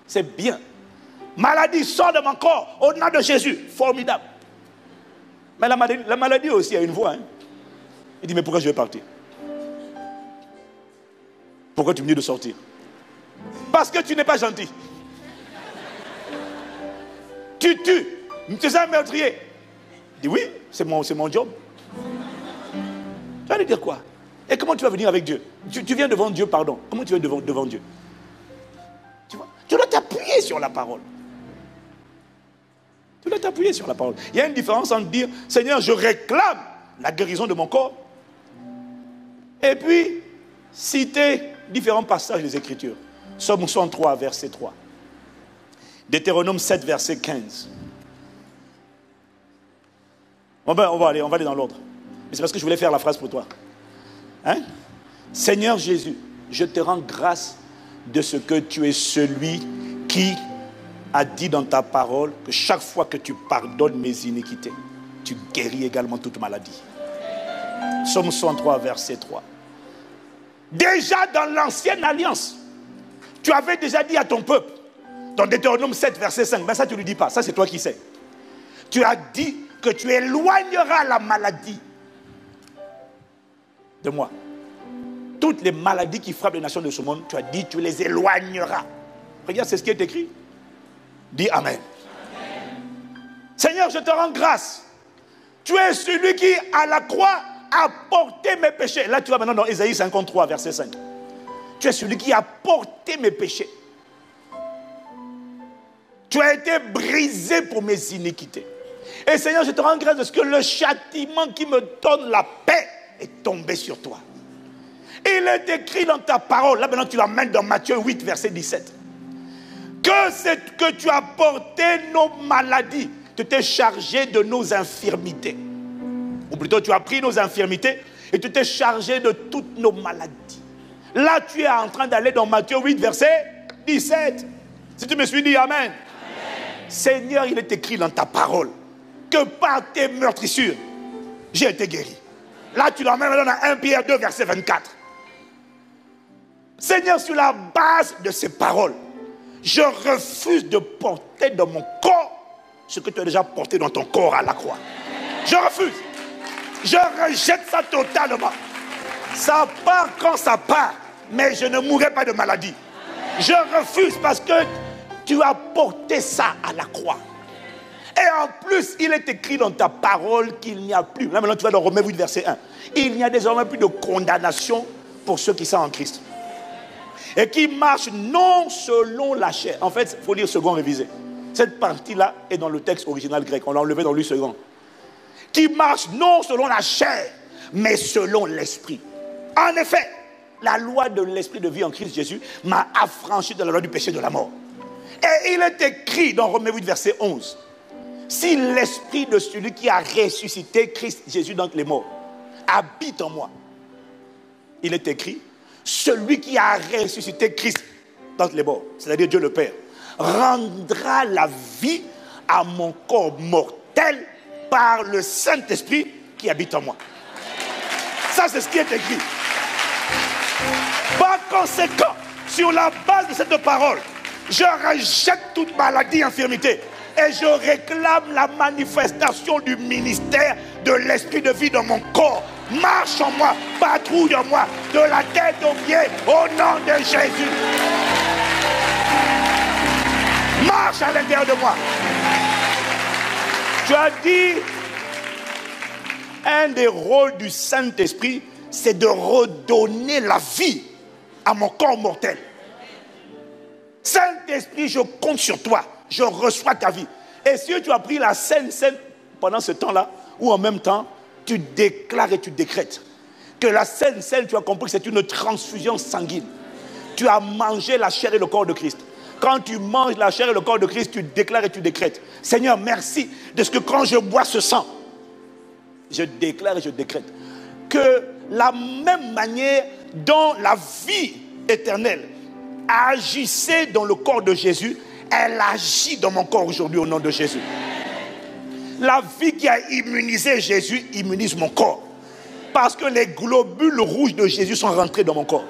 C'est bien. Maladie sort de mon corps au nom de Jésus. Formidable. Mais la maladie aussi a une voix. Hein. Il dit, mais pourquoi je vais partir? Pourquoi tu me dis de sortir? Parce que tu n'es pas gentil. Tu tues. Tu es un meurtrier. Il dit, oui, c'est mon job. Tu vas lui dire quoi? Et comment tu vas venir avec Dieu? Tu viens devant Dieu, pardon. Comment tu viens devant Dieu? Tu vois? Tu dois t'appuyer sur la parole. Tu dois t'appuyer sur la parole. Il y a une différence entre dire, Seigneur, je réclame la guérison de mon corps, et puis citer différents passages des Écritures. Psaume 103, verset 3. Deutéronome 7, verset 15. On va aller dans l'ordre. Mais c'est parce que je voulais faire la phrase pour toi. Hein? Seigneur Jésus, je te rends grâce de ce que tu es celui qui a dit dans ta parole que chaque fois que tu pardonnes mes iniquités, tu guéris également toute maladie. Psaume 103, verset 3. Déjà dans l'ancienne alliance, tu avais déjà dit à ton peuple, dans Deutéronome 7, verset 5, mais ça tu ne lui dis pas, ça c'est toi qui sais. Tu as dit que tu éloigneras la maladie de moi. Toutes les maladies qui frappent les nations de ce monde, tu as dit, tu les éloigneras. Regarde, c'est ce qui est écrit. Dis Amen. Seigneur, je te rends grâce. Tu es celui qui, à la croix, a porté mes péchés. Là, tu vas maintenant dans Ésaïe 53, verset 5. Tu es celui qui a porté mes péchés. Tu as été brisé pour mes iniquités. Et Seigneur, je te rends grâce de ce que le châtiment qui me donne la paix est tombé sur toi. Il est écrit dans ta parole. Là, maintenant, tu l'amènes dans Matthieu 8, verset 17. Que tu as porté nos maladies. Tu t'es chargé de nos infirmités. Ou plutôt, tu as pris nos infirmités et tu t'es chargé de toutes nos maladies. Là, tu es en train d'aller dans Matthieu 8, verset 17. Si tu me suis dit Amen. Amen. Seigneur, il est écrit dans ta parole que par tes meurtrissures, j'ai été guéri. Là, tu l'emmènes dans 1 Pierre 2, verset 24. Seigneur, sur la base de ces paroles, je refuse de porter dans mon corps ce que tu as déjà porté dans ton corps à la croix. Je refuse. Je rejette ça totalement. Ça part quand ça part, mais je ne mourrai pas de maladie. Je refuse parce que tu as porté ça à la croix. Et en plus, il est écrit dans ta parole qu'il n'y a plus. Là maintenant, tu vas dans Romains 8, verset 1. Il n'y a désormais plus de condamnation pour ceux qui sont en Christ. Et qui marchent non selon la chair. En fait, il faut lire second révisé. Cette partie-là est dans le texte original grec. On l'a enlevé dans le second. Qui marchent non selon la chair, mais selon l'esprit. En effet, la loi de l'esprit de vie en Christ Jésus m'a affranchi de la loi du péché et de la mort. Et il est écrit dans Romains 8, verset 11. Si l'esprit de celui qui a ressuscité Christ Jésus d'entre les morts habite en moi, il est écrit, celui qui a ressuscité Christ d'entre les morts, c'est-à-dire Dieu le Père, rendra la vie à mon corps mortel par le Saint-Esprit qui habite en moi. Ça, c'est ce qui est écrit. Par conséquent, sur la base de cette parole, je rejette toute maladie, infirmité, et je réclame la manifestation du ministère de l'esprit de vie dans mon corps. Marche en moi, patrouille en moi, de la tête aux pieds, au nom de Jésus. Marche à l'intérieur de moi. Tu as dit, un des rôles du Saint-Esprit, c'est de redonner la vie à mon corps mortel. Saint-Esprit, je compte sur toi. Je reçois ta vie. Et si tu as pris la Sainte Seine pendant ce temps-là, ou en même temps, tu déclares et tu décrètes que la Sainte Seine, tu as compris que c'est une transfusion sanguine. Tu as mangé la chair et le corps de Christ. Quand tu manges la chair et le corps de Christ, tu déclares et tu décrètes. Seigneur, merci de ce que quand je bois ce sang, je déclare et je décrète que la même manière dont la vie éternelle agissait dans le corps de Jésus, elle agit dans mon corps aujourd'hui au nom de Jésus. La vie qui a immunisé Jésus immunise mon corps. Parce que les globules rouges de Jésus sont rentrés dans mon corps.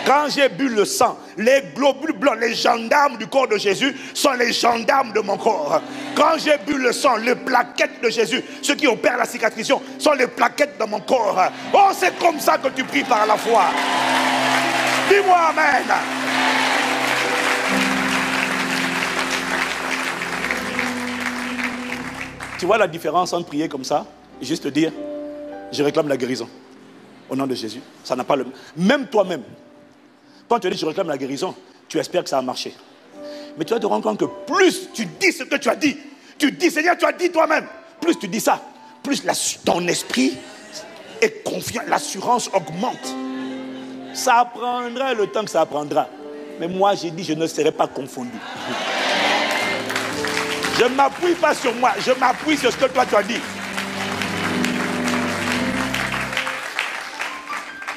Quand j'ai bu le sang, les globules blancs, les gendarmes du corps de Jésus sont les gendarmes de mon corps. Quand j'ai bu le sang, les plaquettes de Jésus, ceux qui opèrent la cicatrisation, sont les plaquettes de mon corps. Oh, c'est comme ça que tu pries par la foi. Dis-moi amen. Tu vois la différence entre prier comme ça et juste dire, je réclame la guérison au nom de Jésus. Ça n'a pas le... Même toi-même, quand tu dis je réclame la guérison, tu espères que ça a marché. Mais tu vas te rendre compte que plus tu dis ce que tu as dit, tu dis Seigneur, tu as dit toi-même, plus tu dis ça, plus ton esprit est confiant, l'assurance augmente. Ça prendra le temps que ça prendra. Mais moi j'ai dit je ne serai pas confondu. Je ne m'appuie pas sur moi, je m'appuie sur ce que toi tu as dit.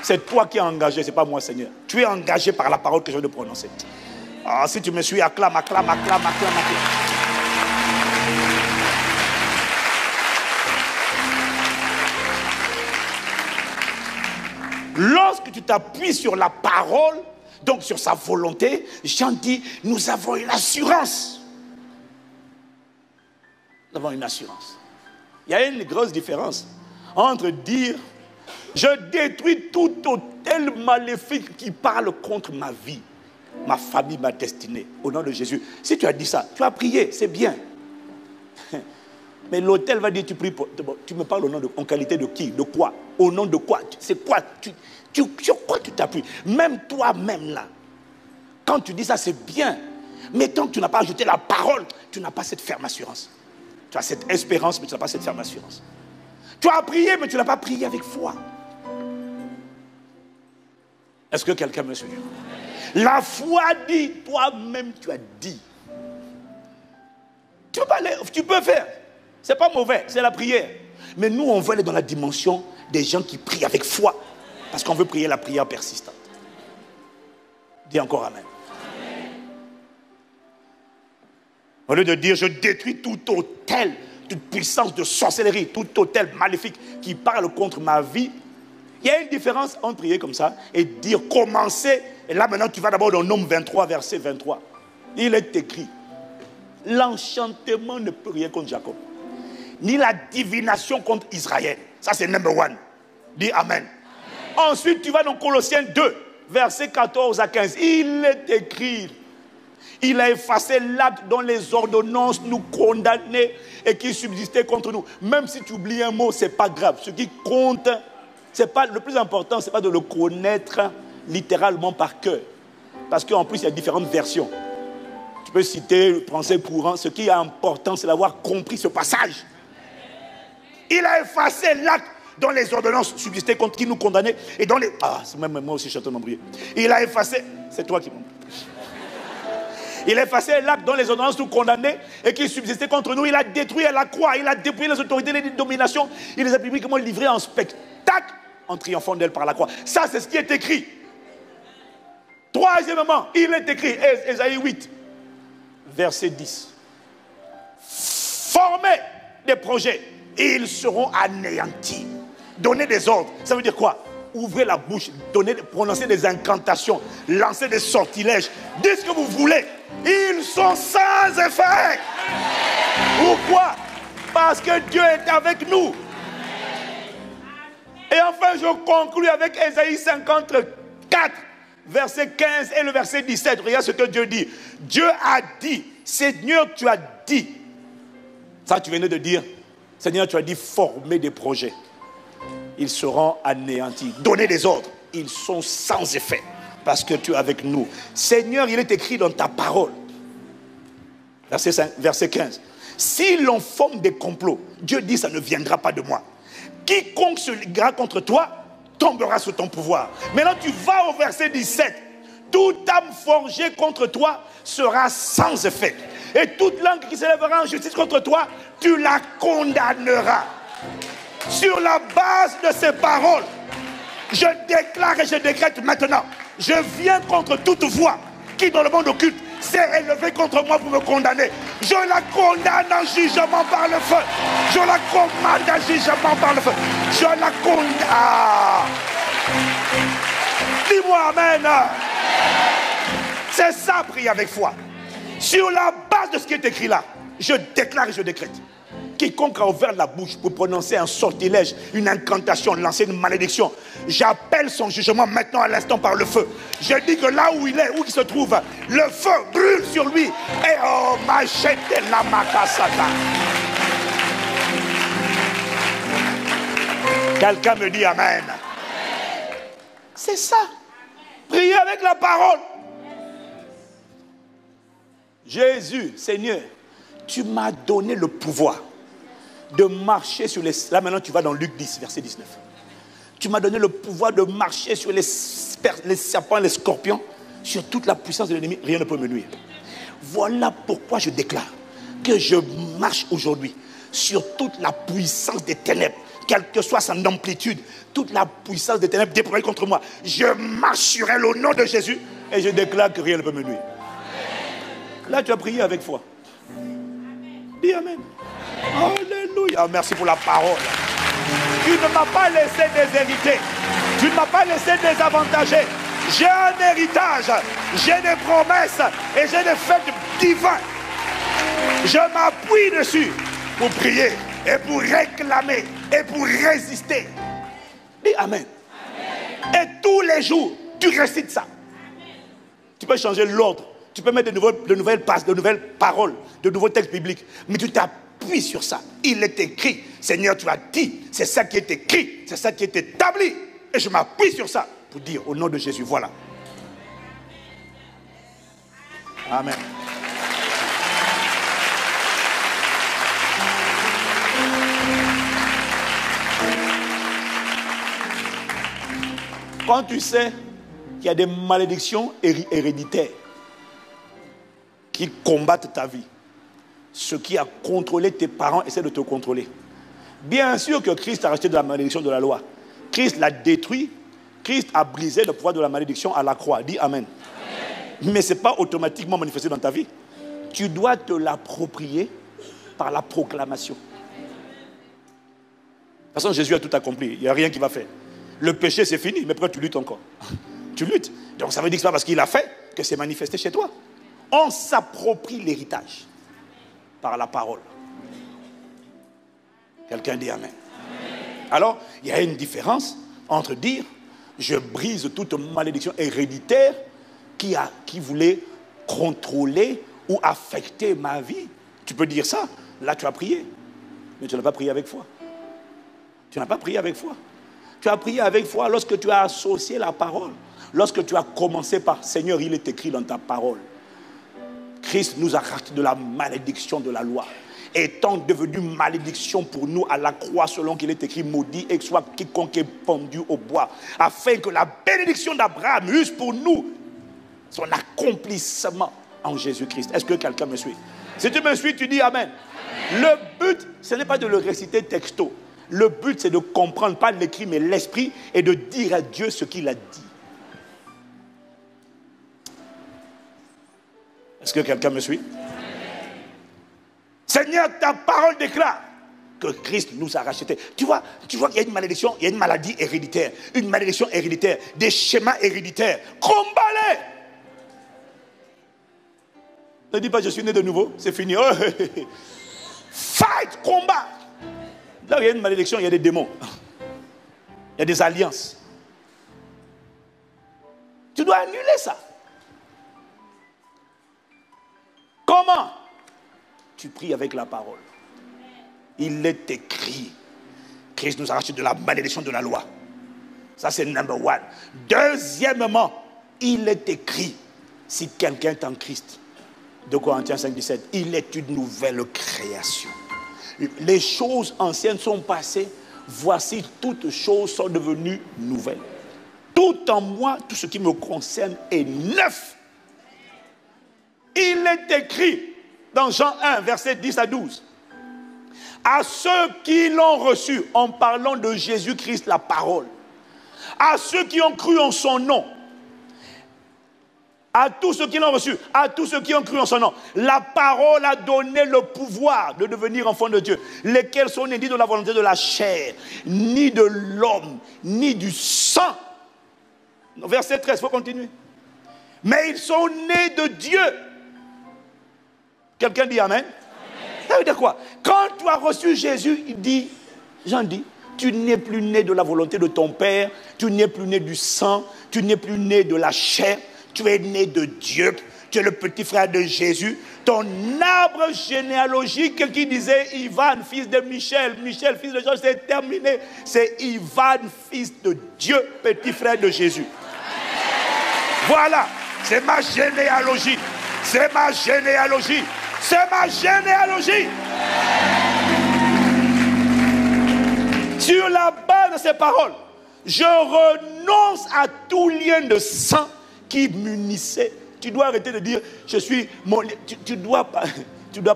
C'est toi qui es engagé, ce n'est pas moi, Seigneur. Tu es engagé par la parole que je viens de prononcer. Ah, si tu me suis, acclame, acclame, acclame, acclame, acclame. Lorsque tu t'appuies sur la parole, donc sur sa volonté, Jean dit, nous avons une assurance. Nous avons une assurance. Il y a une grosse différence entre dire, je détruis tout autel maléfique qui parle contre ma vie, ma famille, ma destinée, au nom de Jésus. Si tu as dit ça, tu as prié, c'est bien. Mais l'autel va dire, tu me parles au nom de, en qualité de qui? De quoi? Au nom de quoi? C'est quoi? Sur quoi tu t'appuies? Même toi-même là, quand tu dis ça, c'est bien. Mais tant que tu n'as pas ajouté la parole, tu n'as pas cette ferme assurance. Tu as cette espérance, mais tu n'as pas cette ferme assurance. Tu as prié, mais tu n'as pas prié avec foi. Est-ce que quelqu'un me suit? La foi dit, toi-même tu as dit. Tu peux faire. C'est pas mauvais, c'est la prière. Mais nous, on veut aller dans la dimension des gens qui prient avec foi. Parce qu'on veut prier la prière persistante. Dis encore amen. Au lieu de dire, je détruis tout autel, toute puissance de sorcellerie, tout autel maléfique qui parle contre ma vie. Il y a une différence entre prier comme ça et dire commencer. Et là maintenant tu vas d'abord dans Nombre 23, verset 23. Il est écrit, l'enchantement ne peut rien contre Jacob, ni la divination contre Israël. Ça c'est number one. Dis amen. Ensuite tu vas dans Colossiens 2, verset 14 à 15. Il est écrit, il a effacé l'acte dont les ordonnances nous condamnaient et qui subsistaient contre nous. Même si tu oublies un mot, ce n'est pas grave. Ce qui compte, le plus important, ce n'est pas de le connaître littéralement par cœur. Parce qu'en plus, il y a différentes versions. Tu peux citer le français courant. Ce qui est important, c'est d'avoir compris ce passage. Il a effacé l'acte dont les ordonnances subsistaient contre qui nous condamnaient et dans les... Ah, c'est même moi aussi, je suis en train d'embrouiller. Il a effacé... C'est toi qui m'en... Il a effacé l'acte dont les ordonnances nous condamnaient et qui subsistait contre nous. Il a détruit à la croix. Il a dépouillé les autorités et les dominations. Il les a publiquement livrées en spectacle en triomphant d'elles par la croix. Ça, c'est ce qui est écrit. Troisièmement, il est écrit, Ésaïe 8, verset 10. Formez des projets et ils seront anéantis. Donner des ordres, ça veut dire quoi? Ouvrez la bouche, prononcer des incantations, lancer des sortilèges, dites ce que vous voulez. Ils sont sans effet. Pourquoi? Parce que Dieu est avec nous. Et enfin, je conclue avec Ésaïe 54, verset 15 et le verset 17. Regarde ce que Dieu dit. Dieu a dit, Seigneur, tu as dit. Ça, tu venais de dire, Seigneur, tu as dit former des projets. Ils seront anéantis. Donner des ordres. Ils sont sans effet. Parce que tu es avec nous. Seigneur, il est écrit dans ta parole. Verset 15. Si l'on forme des complots, Dieu dit, ça ne viendra pas de moi. Quiconque se liguera contre toi, tombera sous ton pouvoir. Maintenant, tu vas au verset 17. Toute âme forgée contre toi sera sans effet. Et toute langue qui s'élèvera en justice contre toi, tu la condamneras. Sur la base de ces paroles, je déclare et je décrète maintenant, je viens contre toute voix qui dans le monde occulte s'est élevée contre moi pour me condamner. Je la condamne en jugement par le feu. Je la commande en jugement par le feu. Je la condamne. Dis-moi amen. C'est ça, prier avec foi. Sur la base de ce qui est écrit là, je déclare et je décrète. Quiconque a ouvert la bouche pour prononcer un sortilège, une incantation, lancer une malédiction, j'appelle son jugement maintenant à l'instant par le feu. Je dis que là où il est, où il se trouve, le feu brûle sur lui. Et oh, machete la makasata. Quelqu'un me dit amen. C'est ça. Priez avec la parole. Jésus, Seigneur, tu m'as donné le pouvoir de marcher sur les... Là maintenant tu vas dans Luc 10, verset 19. Tu m'as donné le pouvoir de marcher sur les serpents, les scorpions, sur toute la puissance de l'ennemi, rien ne peut me nuire. Voilà pourquoi je déclare que je marche aujourd'hui sur toute la puissance des ténèbres, quelle que soit son amplitude, toute la puissance des ténèbres déployée contre moi. Je marche sur elle au nom de Jésus et je déclare que rien ne peut me nuire. Là tu as prié avec foi. Dis amen. Alléluia. Merci pour la parole. Tu ne m'as pas laissé déshériter. Tu ne m'as pas laissé désavantager. J'ai un héritage. J'ai des promesses. Et j'ai des faits divins. Je m'appuie dessus pour prier et pour réclamer et pour résister. Dis amen. Amen. Et tous les jours, tu récites ça. Amen. Tu peux changer l'ordre. Tu peux mettre de nouvelles paroles, de nouveaux textes bibliques. Mais tu t'appuies sur ça. Il est écrit. Seigneur, tu as dit. C'est ça qui est écrit. C'est ça qui est établi. Et je m'appuie sur ça pour dire au nom de Jésus, voilà. Amen. Quand tu sais qu'il y a des malédictions héréditaires qui combattent ta vie, ce qui a contrôlé tes parents essaie de te contrôler. Bien sûr que Christ a racheté de la malédiction de la loi. Christ l'a détruit. Christ a brisé le pouvoir de la malédiction à la croix. Dis amen. Amen. Mais ce n'est pas automatiquement manifesté dans ta vie. Tu dois te l'approprier par la proclamation. De toute façon, Jésus a tout accompli. Il n'y a rien qui va faire. Le péché, c'est fini. Mais pourquoi tu luttes encore? Tu luttes. Donc ça veut dire que ce n'est pas parce qu'il a fait que c'est manifesté chez toi. On s'approprie l'héritage par la parole. Quelqu'un dit amen. Alors, il y a une différence entre dire je brise toute malédiction héréditaire qui voulait contrôler ou affecter ma vie. Tu peux dire ça. Là, tu as prié. Mais tu n'as pas prié avec foi. Tu n'as pas prié avec foi. Tu as prié avec foi lorsque tu as associé la parole. Lorsque tu as commencé par Seigneur, il est écrit dans ta parole. Christ nous a racheté de la malédiction de la loi. Étant devenu malédiction pour nous à la croix, selon qu'il est écrit, maudit et soit quiconque est pendu au bois, afin que la bénédiction d'Abraham use pour nous son accomplissement en Jésus-Christ. Est-ce que quelqu'un me suit? Si tu me suis, tu dis Amen. Le but, ce n'est pas de le réciter texto. Le but, c'est de comprendre, pas l'écrit, mais l'esprit, et de dire à Dieu ce qu'il a dit. Est-ce que quelqu'un me suit? Seigneur, ta parole déclare que Christ nous a rachetés. Tu vois qu'il y a une malédiction, il y a une maladie héréditaire, une malédiction héréditaire, des schémas héréditaires. Combat-les! Ne dis pas je suis né de nouveau, c'est fini. Oh, fight, combat! Là où il y a une malédiction, il y a des démons. Il y a des alliances. Tu dois annuler ça. Comment? Tu pries avec la parole. Il est écrit. Christ nous a racheté de la malédiction de la loi. Ça c'est number one. Deuxièmement, il est écrit. Si quelqu'un est en Christ, 2 Corinthiens 5, 17, il est une nouvelle création. Les choses anciennes sont passées. Voici toutes choses sont devenues nouvelles. Tout en moi, tout ce qui me concerne est neuf. Il est écrit dans Jean 1, versets 10 à 12. À ceux qui l'ont reçu, en parlant de Jésus-Christ, la parole. À ceux qui ont cru en son nom. À tous ceux qui l'ont reçu, à tous ceux qui ont cru en son nom. La parole a donné le pouvoir de devenir enfants de Dieu. Lesquels sont nés ni de la volonté de la chair, ni de l'homme, ni du sang. Verset 13, il faut continuer. Mais ils sont nés de Dieu. Quelqu'un dit Amen? Ça veut dire quoi? Quand tu as reçu Jésus, il dit, Jean dit, tu n'es plus né de la volonté de ton Père, tu n'es plus né du sang, tu n'es plus né de la chair, tu es né de Dieu, tu es le petit frère de Jésus. Ton arbre généalogique qui disait Ivan, fils de Michel, Michel, fils de Jean, c'est terminé. C'est Ivan, fils de Dieu, petit frère de Jésus. Voilà, c'est ma généalogie. C'est ma généalogie. C'est ma généalogie. Sur la base de ces paroles, je renonce à tout lien de sang qui m'unissait. Tu dois arrêter de dire, je suis mon... Tu dois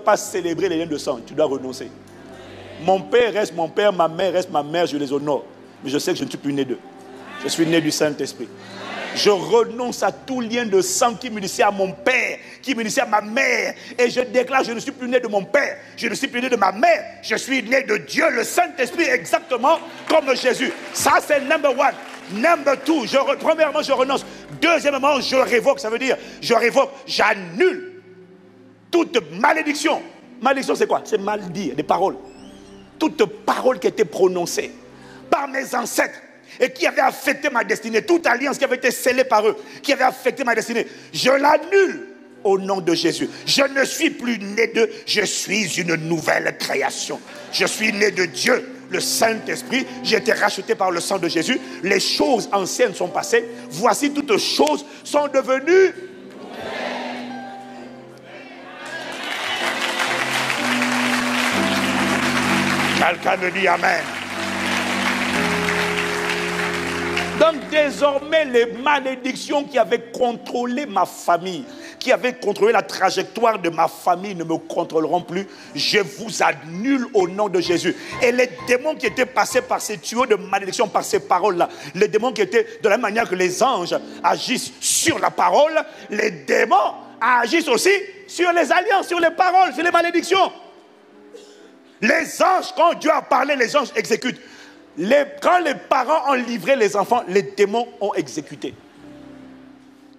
pas célébrer les liens de sang. Tu dois renoncer. Mon père reste mon père, ma mère reste ma mère, je les honore. Mais je sais que je ne suis plus né d'eux. Je suis né du Saint-Esprit. Je renonce à tout lien de sang qui m'unissait à mon père, qui m'unissait à ma mère. Et je déclare, je ne suis plus né de mon père, je ne suis plus né de ma mère. Je suis né de Dieu, le Saint-Esprit, exactement comme Jésus. Ça, c'est number one. Number two, premièrement, je renonce. Deuxièmement, je révoque. Ça veut dire, je révoque, j'annule toute malédiction. Malédiction, c'est quoi? C'est mal dire, des paroles. Toute parole qui a été prononcée par mes ancêtres et qui avait affecté ma destinée, toute alliance qui avait été scellée par eux, qui avait affecté ma destinée, je l'annule au nom de Jésus. Je ne suis plus né d'eux, je suis une nouvelle création. Je suis né de Dieu, le Saint-Esprit, j'ai été racheté par le sang de Jésus. Les choses anciennes sont passées, voici toutes choses sont devenues. Quelqu'un me dit Amen. Donc désormais, les malédictions qui avaient contrôlé ma famille, qui avaient contrôlé la trajectoire de ma famille ne me contrôleront plus. Je vous annule au nom de Jésus. Et les démons qui étaient passés par ces tuyaux de malédiction, par ces paroles-là, les démons qui étaient de la même manière que les anges agissent sur la parole, les démons agissent aussi sur les alliances, sur les paroles, sur les malédictions. Les anges, quand Dieu a parlé, les anges exécutent. Quand les parents ont livré les enfants, les démons ont exécuté.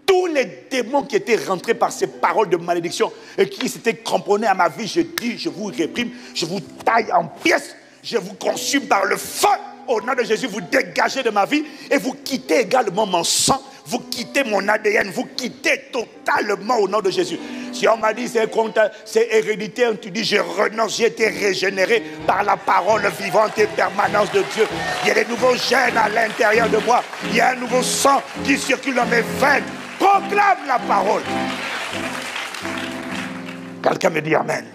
Tous les démons qui étaient rentrés par ces paroles de malédiction et qui s'étaient cramponnés à ma vie, je dis, je vous réprime, je vous taille en pièces, je vous consume par le feu. Au nom de Jésus, vous dégagez de ma vie et vous quittez également mon sang, vous quittez mon ADN, vous quittez totalement au nom de Jésus. Si on m'a dit c'est héréditaire, tu dis je renonce, j'ai été régénéré par la parole vivante et permanente de Dieu. Il y a des nouveaux gènes à l'intérieur de moi, il y a un nouveau sang qui circule dans mes veines. Proclame la parole. Quelqu'un me dit Amen.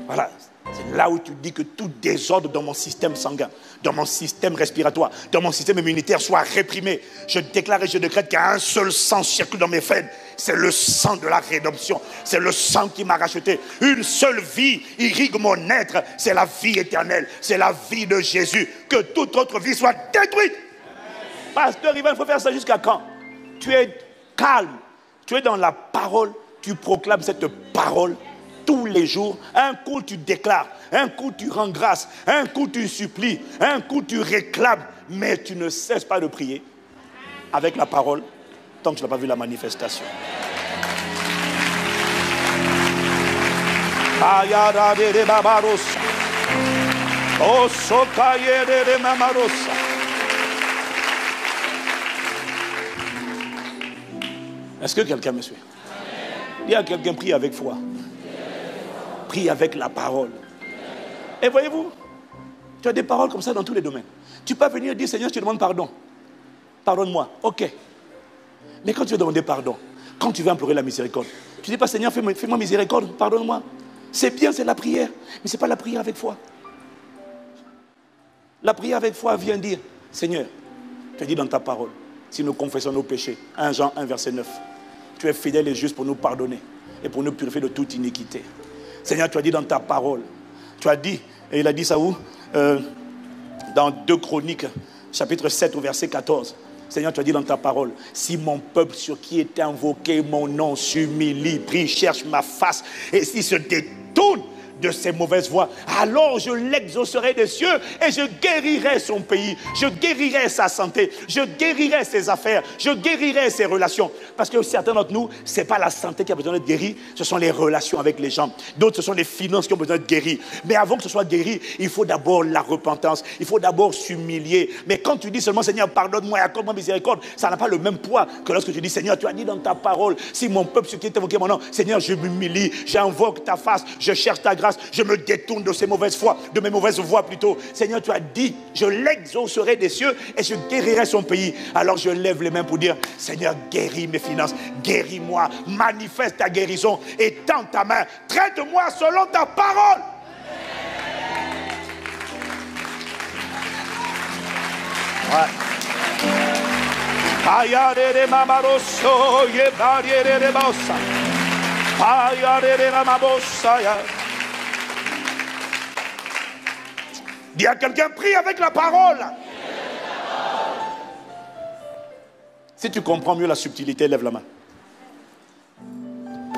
Voilà. C'est là où tu dis que tout désordre dans mon système sanguin, dans mon système respiratoire, dans mon système immunitaire soit réprimé. Je déclare et je décrète qu'il y a un seul sang circule dans mes veines. C'est le sang de la rédemption. C'est le sang qui m'a racheté. Une seule vie irrigue mon être. C'est la vie éternelle. C'est la vie de Jésus. Que toute autre vie soit détruite. Pasteur Ivan, il faut faire ça jusqu'à quand? Tu es calme. Tu es dans la parole. Tu proclames cette parole tous les jours. Un coup tu déclares, un coup tu rends grâce, un coup tu supplies, un coup tu réclames, mais tu ne cesses pas de prier avec la parole tant que tu n'as pas vu la manifestation. Est-ce que quelqu'un me suit? Dis à quelqu'un, prie avec foi. Prie avec la parole. Et voyez-vous, tu as des paroles comme ça dans tous les domaines. Tu peux venir dire, Seigneur, je te demande pardon. Pardonne-moi. Ok. Mais quand tu veux demander pardon, quand tu veux implorer la miséricorde, tu ne dis pas, Seigneur, fais-moi miséricorde, pardonne-moi. C'est bien, c'est la prière. Mais ce n'est pas la prière avec foi. La prière avec foi vient dire, Seigneur, tu as dit dans ta parole, si nous confessons nos péchés, 1 Jean 1, verset 9, tu es fidèle et juste pour nous pardonner et pour nous purifier de toute iniquité. Seigneur, tu as dit dans ta parole, tu as dit, et il a dit ça où? Dans 2 Chroniques, chapitre 7, au verset 14. Seigneur, tu as dit dans ta parole, si mon peuple sur qui est invoqué mon nom s'humilie, prie, cherche ma face, et s'il se détourne de ses mauvaises voies, alors je l'exaucerai des cieux et je guérirai son pays, je guérirai sa santé, je guérirai ses affaires, je guérirai ses relations. Parce que certains d'entre nous, ce n'est pas la santé qui a besoin d'être guérie, ce sont les relations avec les gens. D'autres, ce sont les finances qui ont besoin d'être guéries. Mais avant que ce soit guéri, il faut d'abord la repentance, il faut d'abord s'humilier. Mais quand tu dis seulement, Seigneur, pardonne-moi et accorde-moi miséricorde, ça n'a pas le même poids que lorsque tu dis, Seigneur, tu as dit dans ta parole, si mon peuple sur qui est invoqué mon nom, Seigneur, je m'humilie, j'invoque ta face, je cherche ta grâce, je me détourne de ces mauvaises voies, de mes mauvaises voies plutôt. Seigneur, tu as dit, je l'exaucerai des cieux et je guérirai son pays. Alors je lève les mains pour dire, Seigneur, guéris mes finances, guéris-moi, manifeste ta guérison et tends ta main, traite-moi selon ta parole. Dis à quelqu'un, prie avec la parole. Si tu comprends mieux la subtilité, lève la main.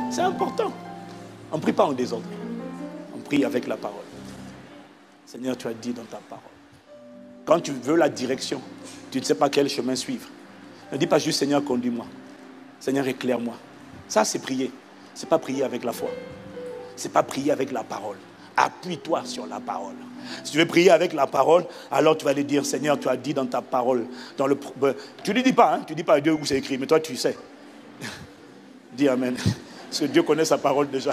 C'est important. On ne prie pas en désordre. On prie avec la parole. Seigneur, tu as dit dans ta parole. Quand tu veux la direction, tu ne sais pas quel chemin suivre. Ne dis pas juste, Seigneur, conduis-moi. Seigneur, éclaire-moi. Ça, c'est prier. Ce n'est pas prier avec la foi. Ce n'est pas prier avec la parole. Appuie-toi sur la parole. Si tu veux prier avec la parole, alors tu vas lui dire, Seigneur, tu as dit dans ta parole, tu ne lui dis pas, tu ne dis pas à Dieu où c'est écrit, mais toi tu sais. Dis Amen. Parce que Dieu connaît sa parole déjà.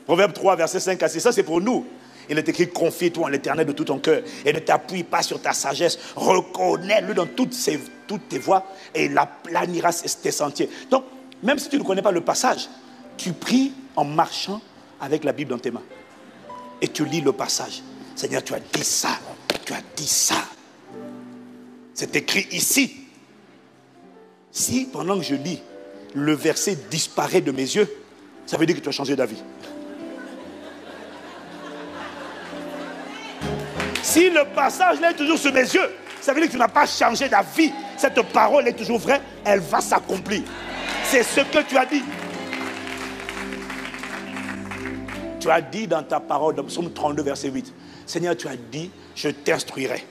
Proverbe 3, verset 5 à 6, ça c'est pour nous. Il est écrit, confie-toi en l'Éternel de tout ton cœur et ne t'appuie pas sur ta sagesse. Reconnais-le dans toutes tes voies et il planira tes sentiers. Donc, même si tu ne connais pas le passage, tu pries en marchant avec la Bible dans tes mains. Et tu lis le passage. Seigneur, tu as dit ça. Tu as dit ça. C'est écrit ici. Si, pendant que je lis, le verset disparaît de mes yeux, ça veut dire que tu as changé d'avis. Si le passage là est toujours sous mes yeux, ça veut dire que tu n'as pas changé d'avis. Cette parole est toujours vraie, elle va s'accomplir. C'est ce que tu as dit. Tu as dit dans ta parole, dans Psaume 32, verset 8, Seigneur, tu as dit, je t'instruirai,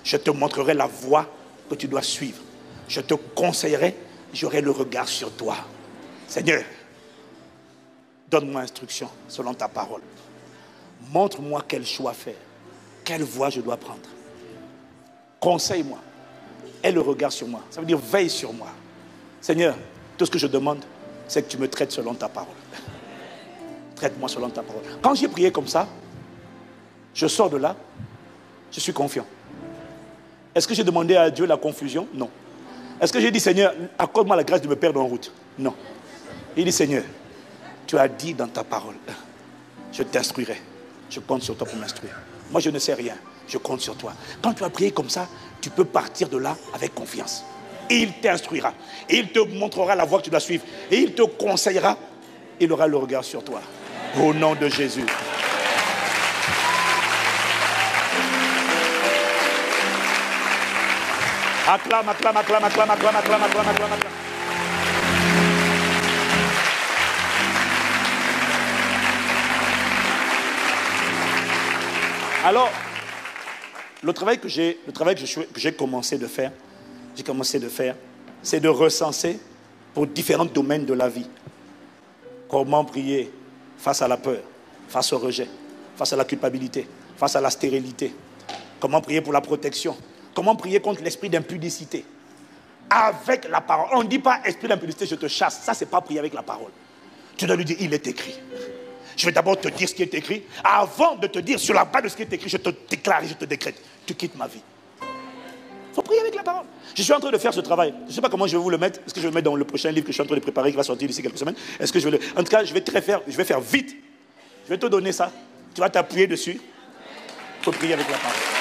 je te montrerai la voie que tu dois suivre. Je te conseillerai, j'aurai le regard sur toi. Seigneur, donne-moi instruction selon ta parole. Montre-moi quel choix faire, quelle voie je dois prendre. Conseille-moi, aie le regard sur moi. Ça veut dire veille sur moi. Seigneur, tout ce que je demande, c'est que tu me traites selon ta parole. Traite-moi selon ta parole. Quand j'ai prié comme ça, je sors de là, je suis confiant. Est-ce que j'ai demandé à Dieu la confusion? Non. Est-ce que j'ai dit, Seigneur, accorde-moi la grâce de me perdre en route? Non. Il dit, Seigneur, tu as dit dans ta parole, je t'instruirai. Je compte sur toi pour m'instruire. Moi, je ne sais rien. Je compte sur toi. Quand tu vas prier comme ça, tu peux partir de là avec confiance. Et il t'instruira. Et il te montrera la voie que tu dois suivre. Et il te conseillera. Il aura le regard sur toi. Au nom de Jésus. Acclame, acclame, acclame, acclame, acclame, acclame, acclame, acclame, acclame. Alors, le travail que j'ai commencé de faire, c'est de recenser pour différents domaines de la vie. Comment prier face à la peur, face au rejet, face à la culpabilité, face à la stérilité. Comment prier pour la protection. Comment prier contre l'esprit d'impudicité. Avec la parole. On ne dit pas esprit d'impudicité, je te chasse. Ça, ce n'est pas prier avec la parole. Tu dois lui dire, il est écrit. Je vais d'abord te dire ce qui est écrit. Avant de te dire sur la base de ce qui est écrit, je te déclare et je te décrète. Tu quittes ma vie. Il faut prier avec la parole. Je suis en train de faire ce travail. Je ne sais pas comment je vais vous le mettre. Est-ce que je vais le mettre dans le prochain livre que je suis en train de préparer, qui va sortir d'ici quelques semaines? Est-ce que je vais le... En tout cas, je vais faire vite. Je vais te donner ça. Tu vas t'appuyer dessus. Il faut prier avec la parole.